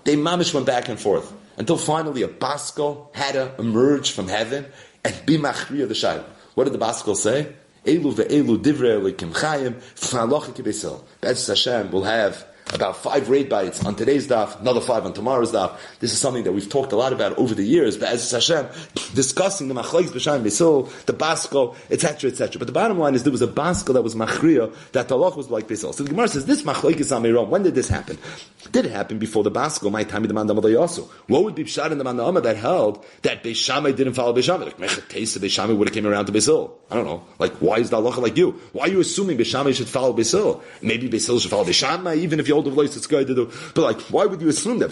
They mamish went back and forth until finally a Baskel had to emerge from heaven and be machriya the shayla. What did the Baskel say? Elu ve'elu divrei elikim chayim v'halacha k'Beis Hillel. Be'ezus Hashem will have about 5 raid bites on today's daf, another 5 on tomorrow's daf. This is something that we've talked a lot about over the years, but as Hashem, discussing the machlokes Beis Shammai Beis Hillel, the Baskel, etc., etc. But the bottom line is there was a Baskel that was machriya, that the halach was like Beis Hillel. So the Gemara says, this machlokes amiram, when did this happen? Did it happen before the Baskel? My time the man also. What would be pshat in the man that held that Beis Shammai didn't follow Beis Shammai? Like Mechat Teisa Beis Shammai would have came around to Beis Hillel. I don't know. Like, why is the halacha like you? Why are you assuming Beis Shammai should follow Beis Hillel? Maybe Beis Hillel should follow Beis Shammai, even if you hold the voice it's going to do. But like, why would you assume that?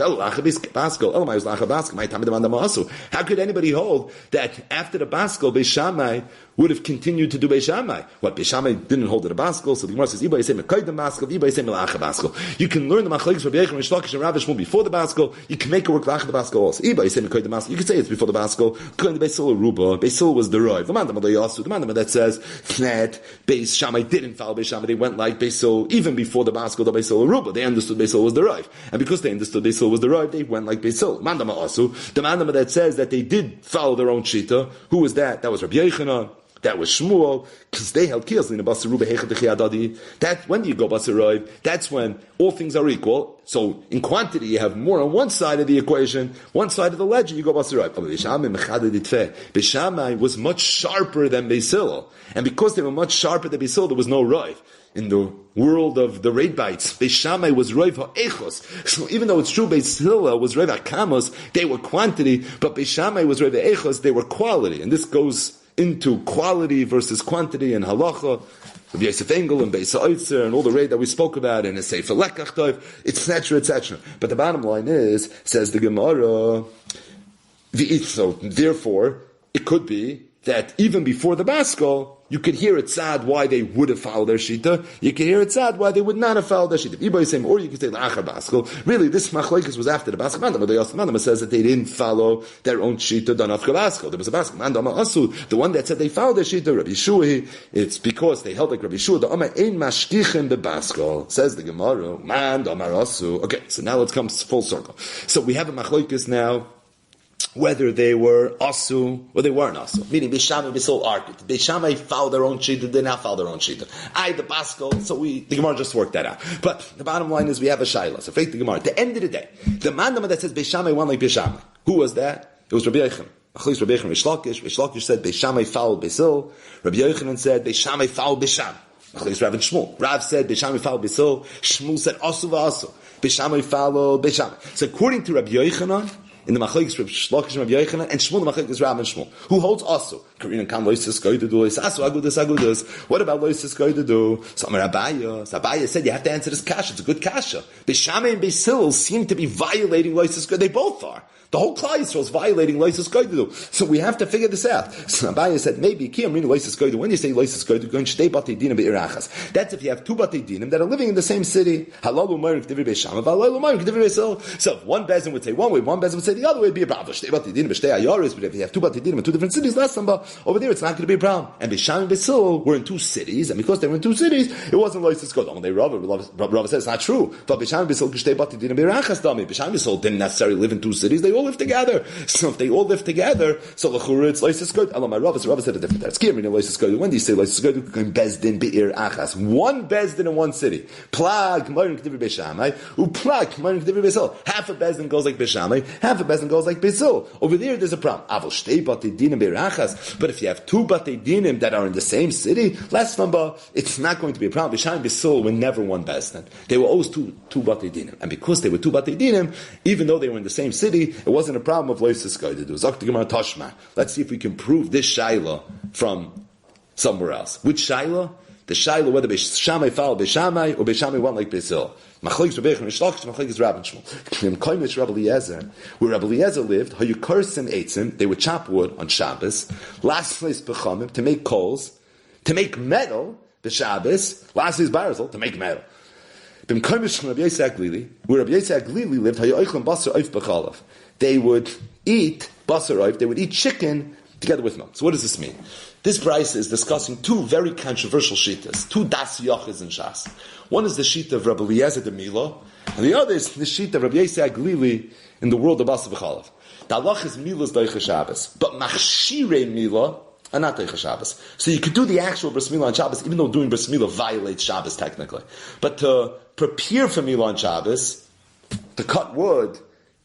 How could anybody hold that after the Baskel, Beis Shammai would have continued to do Beis Shammai? What, Beis Shammai didn't hold it a Baskel, so the Gemara says, you can learn the machlokes Rabbi Yochanan, Reish Lakish, and Rav Shmuel before the Baskel, you can make it work the Baskel also. You can say it's before the Baskel, Beis Hillel was the Roiv. The man that says that Beis Shammai didn't follow Beis Shammai, they went like Beis Hillel, even before the Baskel, the Beis Hillel Ruba. They understood Beis Hillel was the Roiv. And because they understood Beis Hillel was the Roiv, they went like Beis Hillel. Mandama also, the Mandama that says that they did follow their own Shita, who was that? That was Rabbi Yochanan. That was Shmuel, because they held kiyos in the Basaruba Hechad Dechiyadadi. That when do you go Basaroiv? That's when all things are equal. So in quantity, you have more on one side of the equation, one side of the ledger. You go Basaroiv. Beis Shammai was much sharper than Beis Hillel, and because they were much sharper than Beis Hillel, there was no roiv. In the world of the raid bites, Beis Shammai was roiv ha'echos. So even though it's true Beis Hillel was roiv ha'kamos, they were quantity, but Beis Shammai was roiv ha'echos, they were quality. And this goes into quality versus quantity and halacha. Rabbi Yosef Engel and Beis Oitzer and all the raid that we spoke about in a Sefer Lekach Tov, etc., etc. But the bottom line is, says the Gemara, so therefore, it could be that even before the Baskel, you could hear it sad why they would have followed their Shita. You could hear it sad why they would not have followed their Shita. Or you could say La'achar Baskel. Really, this Machlokes was after the Baskel. Mandama says that they didn't follow their own Shita done after Baskel. There was a Baskel. Mandama Asu, the one that said they followed their Shita, Rabbi Yeshua, it's because they held like Rabbi Yeshua. The Amar Ein Mashkichen the Baskel, says the Gemara. Mandama Asu. Okay, so now let's come full circle. So we have a Machlokes now, whether they were asu or they weren't asu. Meaning, Beis Shammai and Beis Hillel argued. Beis Shammai followed their own shita, they not follow their own shita. The Baskel, so the Gemara just worked that out. But the bottom line is we have a shayla. So, faith the Gemara. At the end of the day, the mandama that says Beis Shammai went like Beis Shammai. Who was that? It was Rabbi Yochanan. Achlis Rabbi Yochanan Rish Lakish. Rish Lakish said Beis Shammai followed Beis Hillel. Rabbi Yochanan said Beis Shammai followed Beis Shammai. Achlis Rav and Shmuel. Rav said Beis Shammai followed Beis Hillel. Shmuel said asu v'asu. Beis Shammai followed Beis Shammai. So according to Rabbi Yochanan, in the Machlokes Rav Shlokish and Rabbi Yochanan, and Shmuel the Machlokes Rav and Shmuel, who holds asu. Korean kan loises go to do asu agudas. What about loises go to do? So Abaya said you have to answer this kasha. It's a good kasha. Beis Shammai and Beis Hillel seem to be violating loises go. They both are. The whole Klal Yisrael is violating loises go to do. So we have to figure this out. So Abaya said maybe ki amrinu loises go to. When you say loises go to, go and shtei batei dinim be'irachas. That's if you have two batei dinim that are living in the same city. Halal u'mayim k'divrei Beis Shammai, v'halal u'mayim k'divrei Beis Hillel. So if one bezin would say one way, one bezin would say the other way, it'd be a problem. Shtei batei dinim b'shtei ayaris. But if you have two batei dinim in two different cities, last number over there, it's not going to be a problem. And Beis Shammai and Beis Hillel were in two cities, and because they were in two cities, it wasn't loises go to. When they Rava says it's not true. But Beis Shammai and Beis Hillel k'shtei batei dinim be'irachas dami. Beis Shammai and Beis Hillel didn't necessarily live in two cities; they all lived together. So if they all live together, so l'chura it's loises go. Elamai Rava said a different. That's kiyamina loises go. When do you say loises go? Bezdin be'ir achas. One bezdin in one city. Plag k'marin k'divrei Beis Shammai, uplag k'marin k'divrei Beis Hillel. Half a bezdin goes like Beis Shammai, half a bezdin goes like Beis Hillel. Over there's a problem. Avol shtei batei dinim be'ir achas. But if you have two batei dinim that are in the same city, last number, it's not going to be a problem. Beis Shammai and Beis Hillel were never one bezdin. They were always two batei dinim, and because they were two batei dinim, even though they were in the same city, it wasn't a problem of loises go to do. Let's see if we can prove this shaila from somewhere else. Which shaila? The shaila whether Beis Shammai followed Beis Shammai or Beis Shammai went like Beis Hillel. Machlokes Rabbi Yochanan Rish Lakish, Machlokes Rav and Shmuel. Koimish Rabbi Eliezer, where Rabbi Eliezer lived, hayukarsim eitzim, they would chop wood on Shabbos. Last place bechamim to make coals, to make metal. The Shabbos. Last place barzal to make metal. Bim koimish Rabbi Yosef Glili, where Rabbi Yosef Glili lived, hayuoichlem basar oif b'chalav. They would eat basar oif, they would eat chicken together with milk. So what does this mean? This Bryce is discussing two very controversial shitas, two das yachas in Shas. One is the shita of Rabbi Eliezer de Mila, and the other is the shita of Rabbi Yosef Glili in the world of basar v'chalav. The halach is Mila's doicha Shabbos, but machshirei Mila are not doicha Shabbos. So you could do the actual bris milah on Shabbos, even though doing bris milah violates Shabbos technically. But to prepare for milah on Shabbos, to cut wood,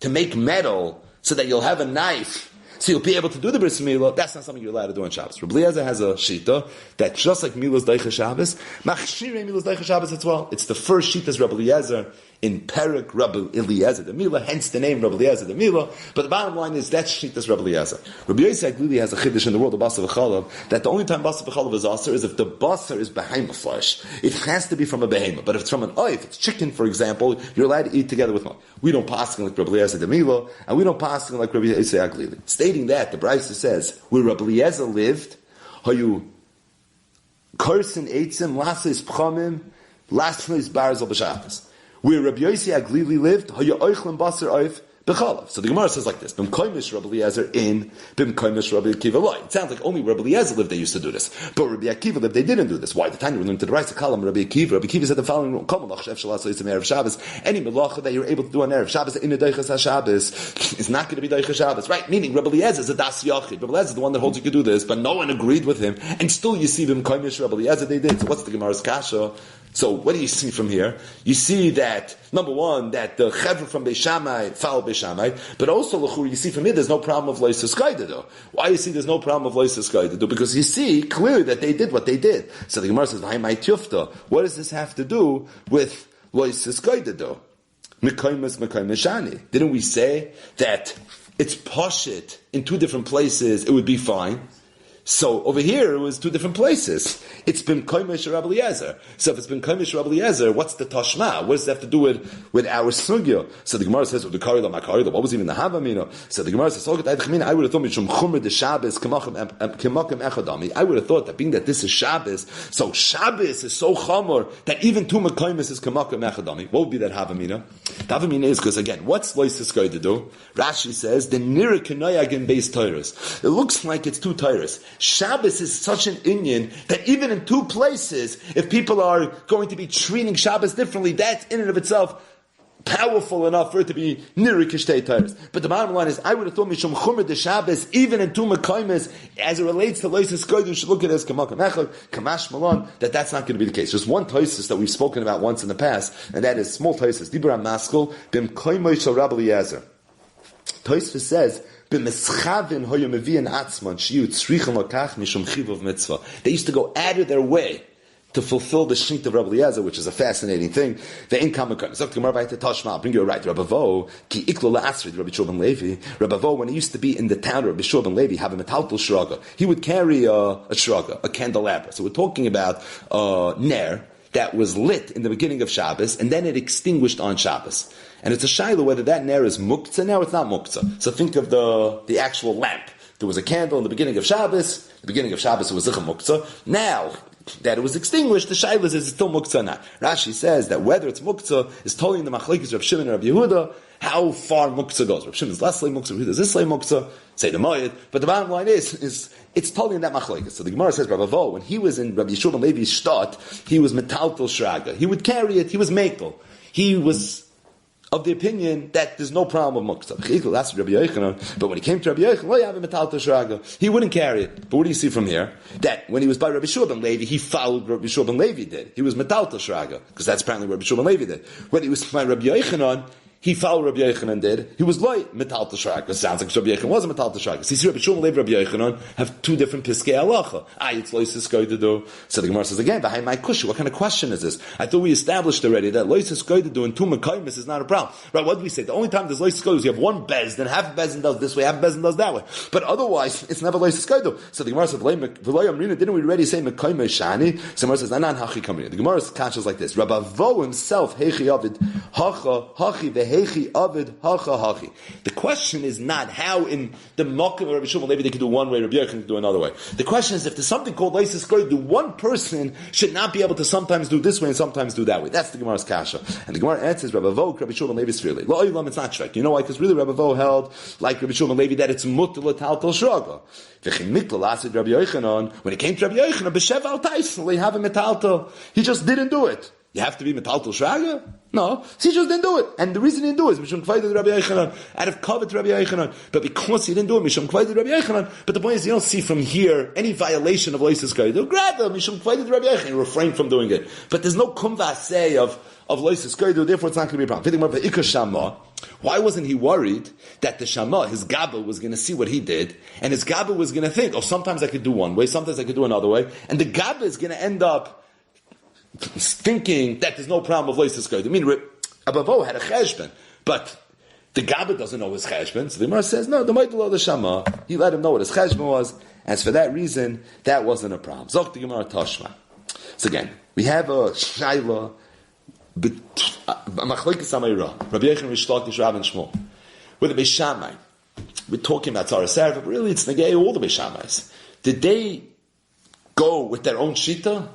to make metal, so that you'll have a knife, so you'll be able to do the bris milah, that's not something you're allowed to do on Shabbos. Rabbi Eliezer has a shita that just like Mila's doicha Shabbos, machshirei Mila's doicha Shabbos as well. It's the first shita's Rabbi Eliezer in Perek Rabbi Eliezer de Mila, hence the name Rabbi Eliezer de Mila. But the bottom line is that's shittas Rabbi Eliezer. Rabbi Yosef Glili has a chiddush in the world of basar v'chalav that the only time basar v'chalav is aser is if the basar is behemoth flesh. It has to be from a behemoth. But if it's from an oif, it's chicken, for example, you're allowed to eat together with milk. We don't pass like Rabbi Eliezer de Mila, and we don't pass like Rabbi Yosef Glili. Stating that, the Brisa says where Rabbi Eliezer lived, hayu karsin eitzim lasis pchamim lasnis barzal b'shachas. Where Rabbi Yosef Glili lived, hayu oichlem basar oif b'chalav. So the Gemara says like this: Bim koimish Rabbi Eliezer in, Bim koimish Rabbi Akiva loy. It sounds like only Rabbi Eliezer lived they used to do this, but Rabbi Akiva lived they didn't do this. Why? The time we learned to the right column Rabbi Akiva. Rabbi Akiva said the following: erev Shabbos. Any melacha that you're able to do on erev Shabbos in a deichas haShabbos is not going to be deichas Shabbos, right? Meaning Rabbi Eliezer is a das yachid. Rabbi Eliezer is the one that holds you could do this, but no one agreed with him, and still you see Bim koimish Rabbi Eliezer they did. So what's the Gemara's kasha? So what do you see from here? You see that, number one, that the chevra from Beis Shammai followed Beis Shammai, but also, l'chur, you see from here there's no problem of loises skaidedo. Why you see there's no problem of loises skaidedo? Because you see clearly that they did what they did. So the Gemara says, "V'hai tufta." What does this have to do with loises skaidedo? Mekaymes shani. Didn't we say that it's pashit in two different places? It would be fine. So over here, it was two different places. It's been Koimish Rabbi Eliezer. So if it's been Koimish Rabbi Eliezer, what's the Tashma? What does that have to do with our Sugya? So the Gemara says, what was even the Havamino? So the Gemara says, I would have thought, I would have thought that being that this is Shabbos, so Shabbos is so Chamor that even two Mekoimis is Kamakim Echadami. What would be that Havamina? The Havamina is because, again, what's Loisis going to do? Rashi says, the Nira Kenayagin base Tyrus. It looks like it's two Tyrus. Shabbos is such an inyan that even in two places, if people are going to be treating Shabbos differently, that's in and of itself powerful enough for it to be niri kishtei tayres. But the bottom line is, I would have thought mishum chumer de Shabbos, even in two mekaymes, as it relates to loises koyd, you should look at it as kamakam echad, kamash malon, that's not going to be the case. There's one toisus that we've spoken about once in the past, and that is small toisus. Dibra maskul bim koymoy shel Rabbi Eliezer. Toisus says, they used to go out of their way to fulfill the shint of Rabbi Eliezer, which is a fascinating thing. The income occurs. I'll bring you right to Rabbi Vo. Ki iklo la'asrid Rabbi Shua ben Levi. Rabbi Vo, when he used to be in the town of Rabbi Shua ben Levi, have a metaltal shraga. He would carry a shraga, a candelabra. So we're talking about ner that was lit in the beginning of Shabbos, and then it extinguished on Shabbos. And it's a shayla whether that ner is muktzah, now it's not muktzah. So think of the actual lamp. There was a candle in the beginning of Shabbos. The beginning of Shabbos it was zicha muktzah. Now that it was extinguished, the shayla is still muktzah or not. Rashi says that whether it's muktzah is totally in the machlekes Rav Shimon and Rav Yehuda, how far muktzah goes. Rav Shimon is less like muktzah, Rav Yehuda is this like muktzah, say the moyed. But the bottom line is it's totally in that machlekes. So the Gemara says, Rabbi Vo, when he was in Rabbi Yeshua ben Levi's shtat, he was metaltal shraga. He would carry it, he was mekel. He was of the opinion that there's no problem with muktzah. But when he came to Rabbi Yochanan, he wouldn't carry it. But what do you see from here? That when he was by Rabbi Shua ben Levi, he followed what Rabbi Shua ben Levi did. He was metalta shraga, because that's apparently what Rabbi Shua ben Levi did. When he was by Rabbi Yochanan, he followed Rabbi Yochanan did. He was like metalta shraga. Sounds like Rabbi Yochanan was a metalta shraga. So you see Rabbi Shua ben Levi and Rabbi Yochanan have two different piskei halacha. It's loisis going to do. So the Gemara says again, behind my kusha, what kind of question is this? I thought we established already that loisis going to do in two mekaymis is not a problem. Right, what did we say? The only time there's loisis going to do is you have one bez, then half a bezin does this way, half a bezin does that way. But otherwise, it's never loisis going to do. So the Gemara says, didn't we already say mekaymis shani? So the Gemara says, anan hachi kamina. The Gemara's conscious like this. Rabbi Vo himself, hechi avid, hachi vehechi avid, hachi. The question is not how in the Mokum of Rabbi Shua ben Levi they could do one way, Rabbi Yochanan could do another way. The question is if there's something called Leisis Goy, one person should not be able to sometimes do this way and sometimes do that way. That's the Gemara's kasha. And the Gemara answers, Rabbi Vo, Rabbi Shua ben Levi Sruly. Lo olam, it's not shvek. You know why? Because really Rabbi Vo held, like Rabbi Shua ben Levi, that it's mutter l'taltal shraga. V'chim mikla asid Rabbi Yochanan, when it came to Rabbi Yochanan, b'shev al taisel, they have a metaltal. He just didn't do it. You have to be metaltal shraga? No. So he just didn't do it. And the reason he didn't do it is Mishum Kvaydid Rabbi Yochanan, out of covet to Rabbi Yochanan. But because he didn't do it, Mishum Kvaydid Rabbi Yochanan, but the point is you don't see from here any violation of Leisis Kvaydid. Grab them, Mishum Kvaydid Rabbi Yochanan, refrain from doing it. But there's no kumvaseh of Leisis Kvaydid, therefore it's not going to be a problem. Why wasn't he worried that the Shama, his Gaba, was going to see what he did, and his Gaba was going to think, sometimes I could do one way, sometimes I could do another way, and the Gaba is going to end up thinking that there's no problem of Leisis Goy. I mean, Abavo had a cheshbon, but the Gaba doesn't know his cheshbon, so the Gemara says, no, the Maidul the Shama, he let him know what his cheshbon was, and for that reason, that wasn't a problem. Zok the Gemara Tashma. So again, we have a Shaila, Machlekes Amayra, Rabbi Yochanan Rish Lakish, Rav and Shmuel, with the Beis Shammai. We're talking about Tzara Serv, but really it's negay all the Beis Shammais. Did they go with their own shita?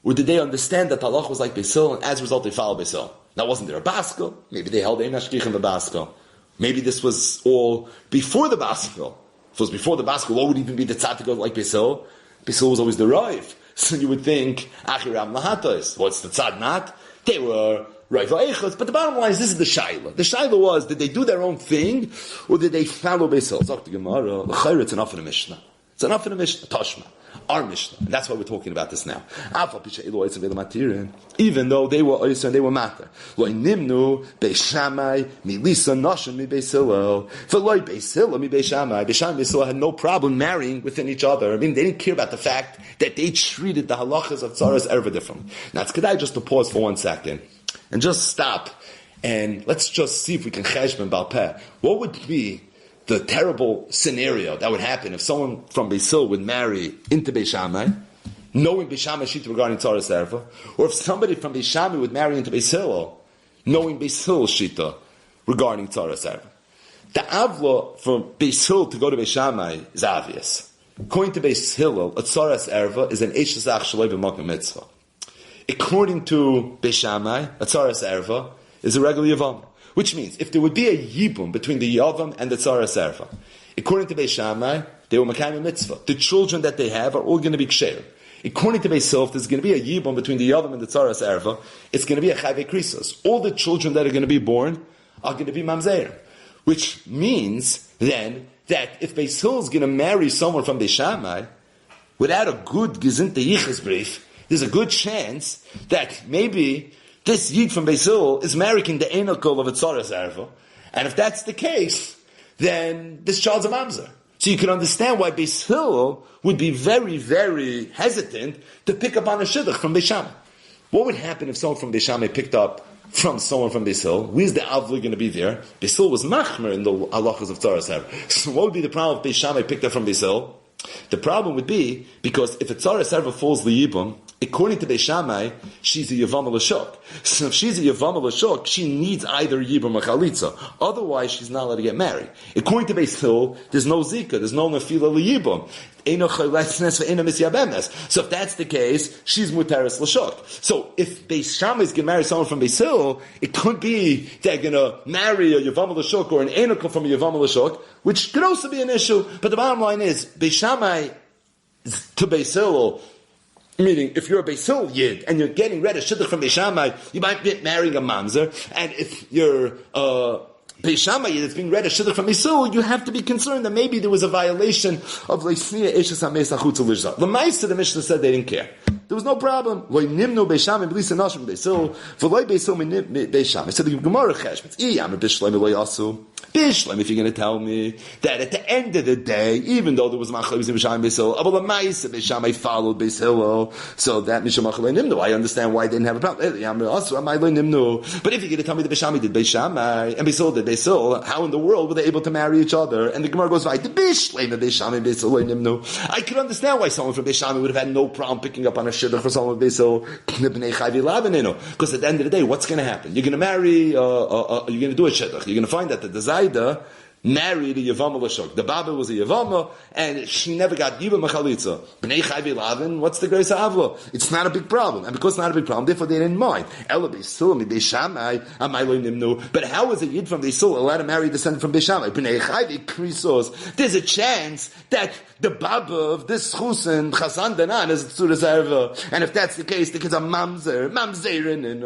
Or did they understand that halach was like Beisil, and as a result they followed Beisil? Now wasn't there a baskel? Maybe they held Ein Hashkich in the baskel. Maybe this was all before the baskel. If it was before the baskel, what would even be the tzaddik like Beisil? Beisil was always the Rav. So you would think, Achiram Lahatos. What's the tzad not? They were Rav Eichos. But the bottom line is, this is the Shaila. The Shaila was, did they do their own thing, or did they follow Beisil? Zok the Gemara, l'chayr, it's enough in the Mishnah. It's enough in the Mishnah, Tashma. Our Mishnah. And that's why we're talking about this now. Even though they were Oysa and they were Matter. Loi Nimnu, Beis Shammai, Milisa Noshan, Mi Beis Hillel. For Loi Beis Hillel, Mi Beis Shammai. Beis Shammai and Beis Hillel had no problem marrying within each other. I mean, they didn't care about the fact that they treated the halachas of Tzaras ever differently. Now, it's Kedai just to pause for 1 second and just stop and let's just see if we can cheshbon Baal Peh. What would be the terrible scenario that would happen if someone from Beis Hillel would marry into Beis Shammai, knowing Beis Shammai Shita regarding Tzaras Erva, or if somebody from Beis Shammai would marry into Beis Hillel, knowing Beis Hillel Shita regarding Tzaras Erva. The avla for Beis Hillel to go to Beis Shammai is obvious. According to Beis Hillel, a Tzaras Erva is an Eishazach Shalei B'Makom Mitzvah. According to Beis Shammai, a Tzaras Erva is a regular Yavam. Which means, if there would be a Yibum between the Yavam and the Tzaras Erva, according to Beis Shammai, they were Makayim Mitzvah. The children that they have are all going to be Ksher. According to Beis Hillel, there's going to be a Yibum between the Yavam and the Tzaras Erva. It's going to be a Chayvei Krisos. All the children that are going to be born are going to be Mamzer. Which means, then, that if Beis Hillel is going to marry someone from Beis Shammai, without a good Gesinte Yichus brief, there's a good chance that maybe this Yid from Beis Hillel is marrying the Enokol of a Tzaras Erva. And if that's the case, then this child's a Mamzer. So you can understand why Beis Hillel would be very, very hesitant to pick up on a Shidduch from Beis Shammai. What would happen if someone from Beis Shammai picked up from someone from Beis Hillel? Where's the Avli going to be there? Beis Hillel was machmer in the halachas of Tzaras Erva. So what would be the problem if Beis Shammai picked up from Beis Hillel? The problem would be, because if a Tzaras Erva falls liyibum, according to Beis Shammai, she's a Yevamos L'shok. So if she's a Yevamos L'shok, she needs either Yibum or Chalitza. Otherwise, she's not allowed to get married. According to Beis Hillel, there's no Zika, there's no Nefila L'yibum. So if that's the case, she's Muteris L'shok. So if Beis Shammai is going to marry someone from Beis Hillel, it could be they're going to marry a Yevamos L'shok or an Enoch from a Yevamos L'shok, which could also be an issue. But the bottom line is, Beis Shammai to Beis Hillel, meaning, if you're a Beis Hillel Yid and you're getting rid of Shidduch from Beis Shammai, you might be marrying a Mamzer. And if you're Beis Shammai Yid that's being read of Shidduch from Beis Hillel, you have to be concerned that maybe there was a violation of Leisniya Eishes HaMeis Achutz L'Rizah. The Meister, the Mishnah said they didn't care. There was no problem. Lo nimnu Beis Shammai b'lisa nashim Beis Hillel, v'lo Beis Hillel Beis Shammai. So the Gemara Cheshbetz, Yamar Bishleim lo yasu. Bishleim, if you're going to tell me that at the end of the day, even though there was Machlokes in Beis Shammai Beis Hillel, Abel Ma'aseh Beis Shammai followed Beis Hillel, so that Mishmach lo nimnu. I understand why they didn't have a problem. Yamar asu, Amai lo nimnu. But if you're going to tell me that Beis Shammai did Beis Shammai and Beis Hillel did Beis Hillel, how in the world were they able to marry each other? And the Gemara goes, I could understand why someone from Beis Shammai would have had no problem picking up on a shidduch for someone from Beis Hillel, because at the end of the day, what's going to happen? You're going to marry, you're going to do a shidduch. You're going to find that the Zayda married a Yevama L'shok. The Baba was a Yevama, and she never got Yiva Machalitza. B'nei Chayvi Lavin, what's the grace of Avla? It's not a big problem. And because it's not a big problem, therefore they didn't mind. Ela Beis Hillel, Beis Shammai, Amai Lo Nimnu. But how is a Yid from Beis Hillel allowed to marry a descendant from Beis Shammai? B'nei Chayvi Krisos. There's a chance that the Baba of this Chusen, Chazan Danan, is Tzuras Erva. And if that's the case, the kids are Mamzerin, and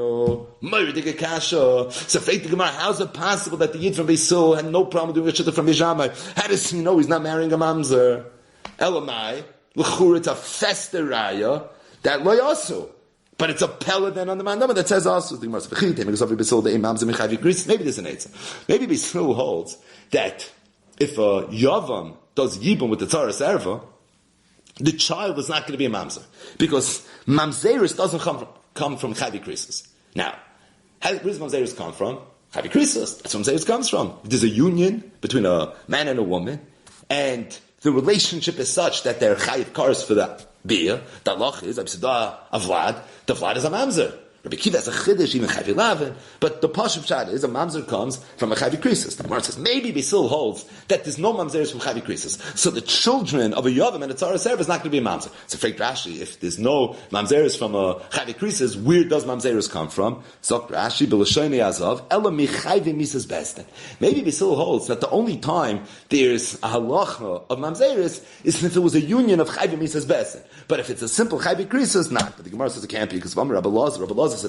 Murdik Kasha. So, Freit the Gemara, how is it possible that the Yid from Beis Hillel had no problem doing a shidduch from Beis Shammai? How does he know he's not marrying a Mamzer? Elamai, L'chur, it's a fester raya that lo yasu. But it's a pellet then on the mandama that says also the Gemara. Maybe there's an answer. Maybe Beis Hillel holds that if a Yavam does Yibum with the Tzaras Erva, the child is not going to be a Mamzer. Because Mamzeris doesn't come from Chavi Krisis. Now, where does Mamzeris come from? Chavi Krisis. That's where Mamzeris comes from. There's a union between a man and a woman, and the relationship is such that they're Chayiv Kars for the Bia. The Loch is, Absidah Avlad. The Vlad is a Mamzer. Rabbi Kiva has a chiddush, even Chavi Lavin, but the Pashup Shad is a Mamzer comes from a Chavi Krisis. The Gemara says, maybe Beis Hillel holds that there's no Mamzeres from Chavi Krisis. So the children of a Yavam and a Tzaras Erva is not going to be a Mamzer. So Freit Rashi, if there's no Mamzeres from a Chavi Krisis, where does Mamzeres come from? So Rashi, B'Lashoini Azov, Ela Michayvi Misas Besten. Maybe Beis Hillel holds that the only time there's a halacha of Mamzeres is if it was a union of Chayvi Misas Besten. But if it's a simple Chavi Krisis, not. But the Gemara says it can't be, because Rabbi Lazar said, even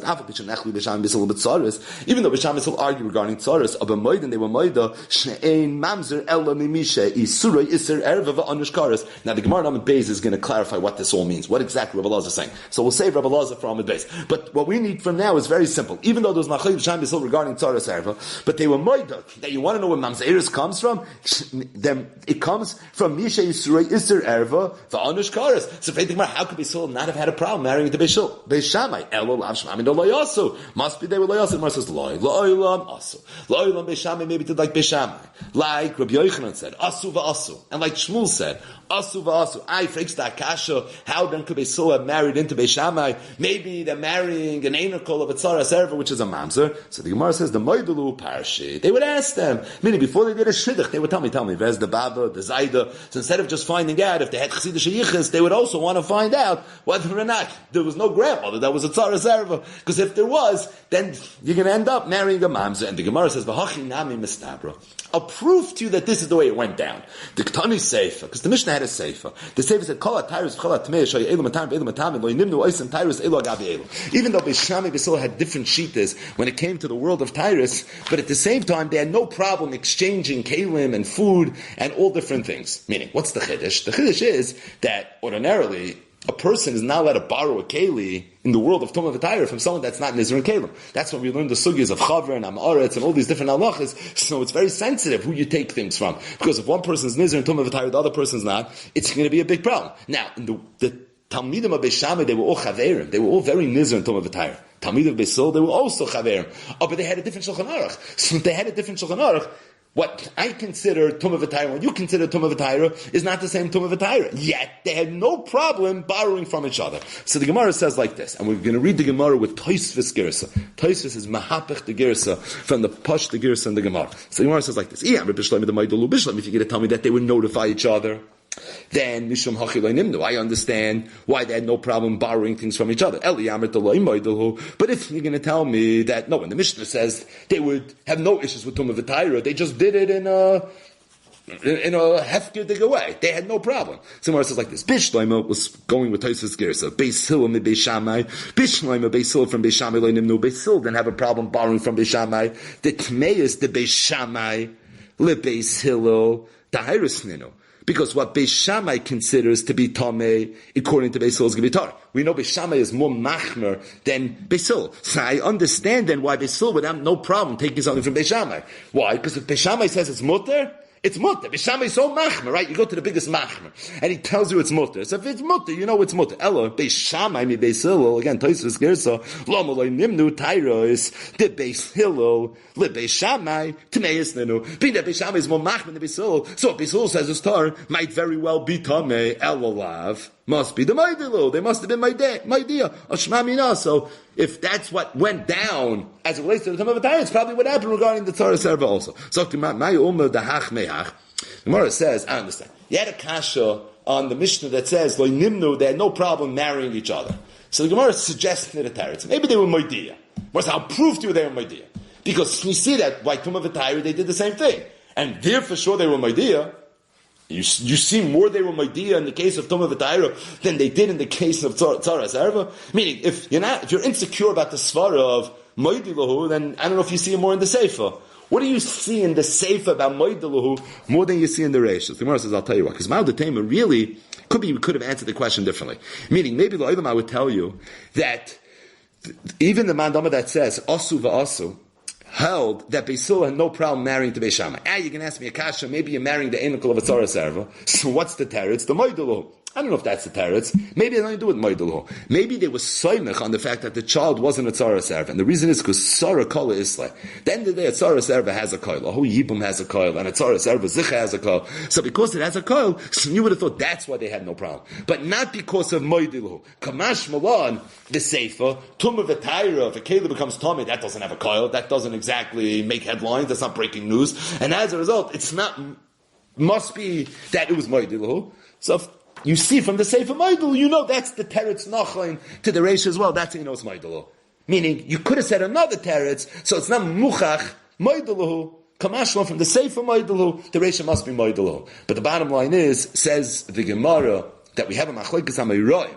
though Beis Shammai still argue regarding tzaras, but Moiden they were Moida she'ein mamzer ela mimisha isurei iser erva va'anush karas. Now the Gemara Amud Beis is going to clarify what this all means. What exactly Rabbi Lazar is saying. So we'll save Rabbi Lazar for Amud Beis. But what we need from now is very simple. Even though there was machlokes Beis Shammai still regarding tzaras erva, but they were Moida. That you want to know where mamzeris comes from? Then it comes from misha isurei iser erva va'anush karas. So if you think about how could Beis Hillel not have had a problem marrying the Beis Shammai? Elo lav Nami no loyasu. Must be they were loyasu. Gemara says loy. Loylam asu. Loylam Beishamai maybe did like Beishamai. Like Rabbi Yochanan said, asu va'asu. And like Shmuel said, asu va'asu. I freaks that kasha. How then could Beisul have married into Beishamai? Maybe they're marrying an Einakol of a Tzara Serva, which is a mamzer. So the Gemara says the Moidulu Parashi. They would ask them, meaning before they did a shidduch, they would tell me, where's the Baba, the Zaida? So instead of just finding out if they had Chassidish Yichus, they would also want to find out whether or not there was no grandmother that was a Tzara Serva. Because if there was, then you're going to end up marrying a mamzer. And the Gemara says, V'hachi nami mistabra. I'll prove to you that this is the way it went down. The Ketani Seifa, because the Mishnah had a Seifa. The Seifa said, Kol ha-Tyrus v'chol ha-Tmei, shoy elu matam v'elu matam, lo yinimnu oisem Tyrus elu agavi elu. Even though Beishamai Beisil had different shitas when it came to the world of Tyrus, but at the same time, they had no problem exchanging kalim and food and all different things. Meaning, what's the Chiddush? The Chiddush is that ordinarily, a person is not allowed to borrow a keli in the world of Tumah V'Tayra from someone that's not Nizr and Kalim. That's when we learn the sugyas of Chaver and Amaretz and all these different halachas. So it's very sensitive who you take things from. Because if one person's Nizr and Tumah V'Tayra, the other person's not, it's going to be a big problem. Now, in the Talmidim of Beishamai, they were all Chaverim. They were all very Nizr and Tumah V'Tayra. Talmidim of Beisil, they were also Chaverim. Oh, but they had a different Shulchan Aruch. So they had a different Shulchan Aruch. What I consider Tumah V'Tayra, what you consider Tumah V'Tayra, is not the same Tumah V'Tayra. Yet, they had no problem borrowing from each other. So the Gemara says like this, and we're going to read the Gemara with Tosfos Girsa. Tosfos is Mahapech the Girsa, from the Push the Girsa and the Gemara. So the Gemara says like this, if you're going to tell me that they would notify each other, then Mishum Hachilay Nimnu, I understand why they had no problem borrowing things from each other. But if you're going to tell me that, no, when the Mishnah says they would have no issues with Tumah V'Tayra, they just did it in a hefker way. They had no problem. Somewhere it says like this. Bishloima was going with Tosfos Gersa. Beis Hillel and Beis Shammai. Bishloima, Beis Hillel from Beis Shammai lo nimnu. Beis Hillel didn't have a problem borrowing from Beis Shammai. The Tmeis, the Beis Shammai, le Beis Hillel, Tahirus Ninu. Because what Beis Shammai considers to be Tameh, according to Beis Hillel's Gevitar. We know Beis Shammai is more machmer than Beis Hillel. So I understand then why Beis Hillel would have no problem taking something from Beis Shammai. Why? Because if Beis Shammai says it's mutter, it's mutter. Beis Shammai is so machmer, right? You go to the biggest machmer, and he tells you it's mutter. So if it's mutter, you know it's mutter. Elo, Beis Shammai, mi Beis Hillel, again, Tosfos Gersa, lo moloi nimnu, Tairos, the Beis Hillel, le Beis Shammai, Tmeis nenu. Being that Beis Shammai is more machmer than Beis Hillel, so if Beis Hillel says it's tar, might very well be tameh, elolav. Must be the Maidilo. They must have been Maidia. Ashmamina. So, if that's what went down as it relates to the Tumah V'Tayra, it's probably what happened regarding the Tzara Serva also. So, the Gemara says, I understand. You had a kasha on the Mishnah that says, Lo Nimnu, they had no problem marrying each other. So the Gemara suggests the Teretz. Maybe they were Maidia. I'll prove to you they were Maidia. Because we see that by Tumah V'Tayra, they did the same thing. And there for sure they were Maidia. You see more they were Maidia in the case of Tumah V'Tayra than they did in the case of Tzara Serva. Meaning, if you're insecure about the svara of Maidilahu, then I don't know if you see it more in the Seifa. What do you see in the Seifa about Maidilahu more than you see in the Reishis? The Gemara says, I'll tell you what, because Ma'od Tema really we could have answered the question differently. Meaning, maybe Lo'ilam I would tell you that even the Mandama that says Asu va'asu held that Beis Hillel had no problem marrying to Beis Shammai. You can ask me a kasha, maybe you're marrying the Einakol of a Tzara Serva. So what's the teretz? The Moidalu. I don't know if that's the teretz. Maybe it had nothing to do with Moidalu. Maybe they were soymech on the fact that the child wasn't a Tzara Serva. And the reason is because Tzara Kola Isla. At the end of the day, a Tzara Serva has a coil. A whole Yibum has a coil. And a Tzara Serva Zicha has a coil. So because it has a coil, you would have thought that's why they had no problem. But not because of Moidalu. Kamash Malan, the Seifa, Tumah V'Tayra, if a Kela becomes Tomei, that doesn't have a coil. That doesn't exactly make headlines. That's not breaking news. And as a result, must be that it was Moidalu. So if you see from the Sefer Maidul, you know that's the teretz nachlain to the Reish as well. That's how you know it's Maidulu. Meaning, you could have said another teretz, so it's not muchach Maidulu. Kamashlo from the Sefer Maidulu, the Reish must be Maidulu. But the bottom line is, says the Gemara, that we have a machlokes hamayroim,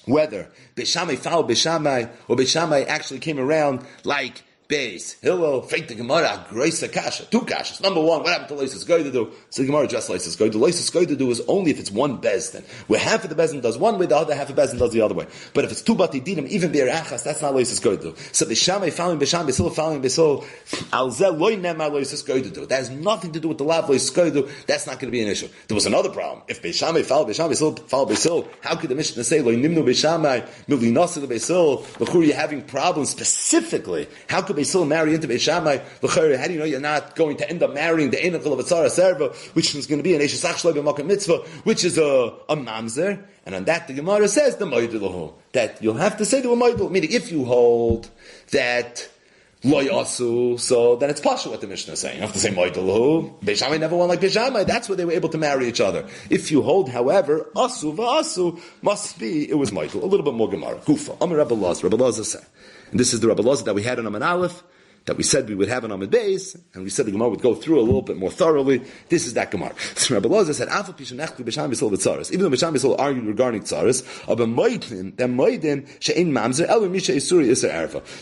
whether Beis Shammai followed Beis Shammai, or Beis Shammai actually came around like Beis. Hillel, fake the Gemara, Grace Kasha. Two Kashas. Number one, what happened to Loisus Goy to do? So the Gemara addressed Loisus Goy. The Loisus Goy to do is only if it's one Bezdin, where half of the Bezdin does one way, the other half of Bezdin does the other way. But if it's two Bati Dinim, even Be'er Achas, that's not Loisus Goy to do. So Bishamai following Bisham, Bisil following Bisil, Alzel Loy Nemar Loisus Goy to do. That has nothing to do with the Lav Loisus Goy to do. That's not going to be an issue. There was another problem. If Bishamai follow Bisham, Bisil follow Bisil, how could the Mishnah say Loy Nimnu Bishamai, Mildi Nasi Bisil? L'chur, you're having problems specifically. How could Bisil marry into Bishamai? L'chur, how do you know you're not going to end up marrying the Einachel of a Tzara Serva, which is going to be an Eshesach Shloi B'Makom Mitzvah, which is a mamzer? And on that the Gemara says the Moedul, that you'll have to say the Moedul, meaning if you hold that Lo Yasu, so then it's Pasha what the Mishnah is saying. You have to say Moedul. Beishamai never won like Beishamai. That's where they were able to marry each other. If you hold, however, Asu v'Asu, must be, it was Moedul. A little bit more Gemara. Kufa. Amar Rabbi Lazar said. And this is the Rabbi Lazar that we had in Amud Aleph, that we said we would have an Amud Beis, and we said the Gemara would go through a little bit more thoroughly. This is that Gemara. So Rabbi Lazar said, even though Bisham Bisol argued regarding Tzaris,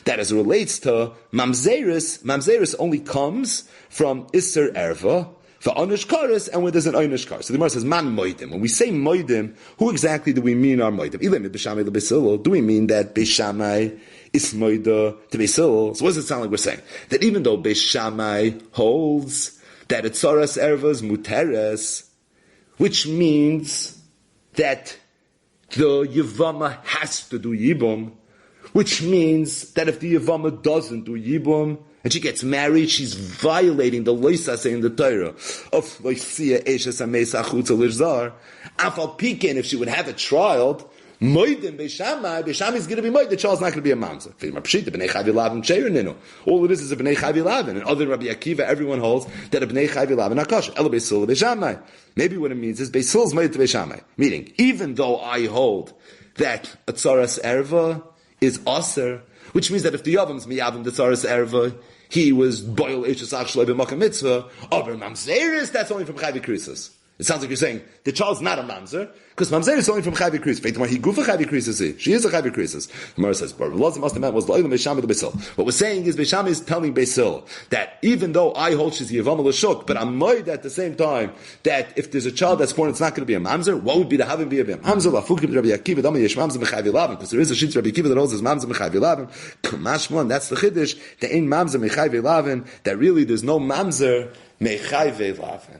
that as it relates to Mamzeris only comes from Isser Erva, for Onish Karis, and when there's an Onish Kar. So the Gemara says, Man Moidim. When we say Moidim, who exactly do we mean are Moidim? Do we mean that Beishamai is Moida to Beisil? So what does it sound like we're saying? That even though Beishamai holds that it's Tzaras Ervas Muteres, which means that the Yevama has to do Yibum, which means that if the Yevama doesn't do Yibum, and she gets married, she's violating the loisase in the Torah of loisia eshes ameisa chutza lirzar. Afal pikin, if she would have a child, moedim beishamai is going to be moed. The child's not going to be a mamzer. All it is a bnei chavi lavin. And other Rabbi Akiva, everyone holds that a bnei chavi lavin akash. Ela beisul beishamai. Maybe what it means is beisul's moed to beishamai. Meaning, even though I hold that a tzaras erva is aser, which means that if the Yevamos miyavim the tzaras erva, he was boil eshesach shloi b'makom mitzvah. Aber mamzeris, that's only from chayvi krisus. It sounds like you're saying the child's not a mamzer because mamzer is only from chayvi krisus. He gufa chayvi krisus. She is a chayvi krisus. The Gemara says, "But must have meant was lo'ilam beisham besil." What we're saying is Beisham is telling Besil that even though I hold she's yevama l'shuk, but I'm moed at the same time that if there's a child that's born, it's not going to be a mamzer. What would be the havim be a mamzer? Lafukim Rabbi Akiva dama yesh mamzer mechayvi lavin, because there is a shitz Rabbi Akiva that holds as mamzer mechayvi lavin. Kamashmon, that's the chiddush. The ein mamzer mechayvi lavin. That really there's no mamzer mechayvi lavin.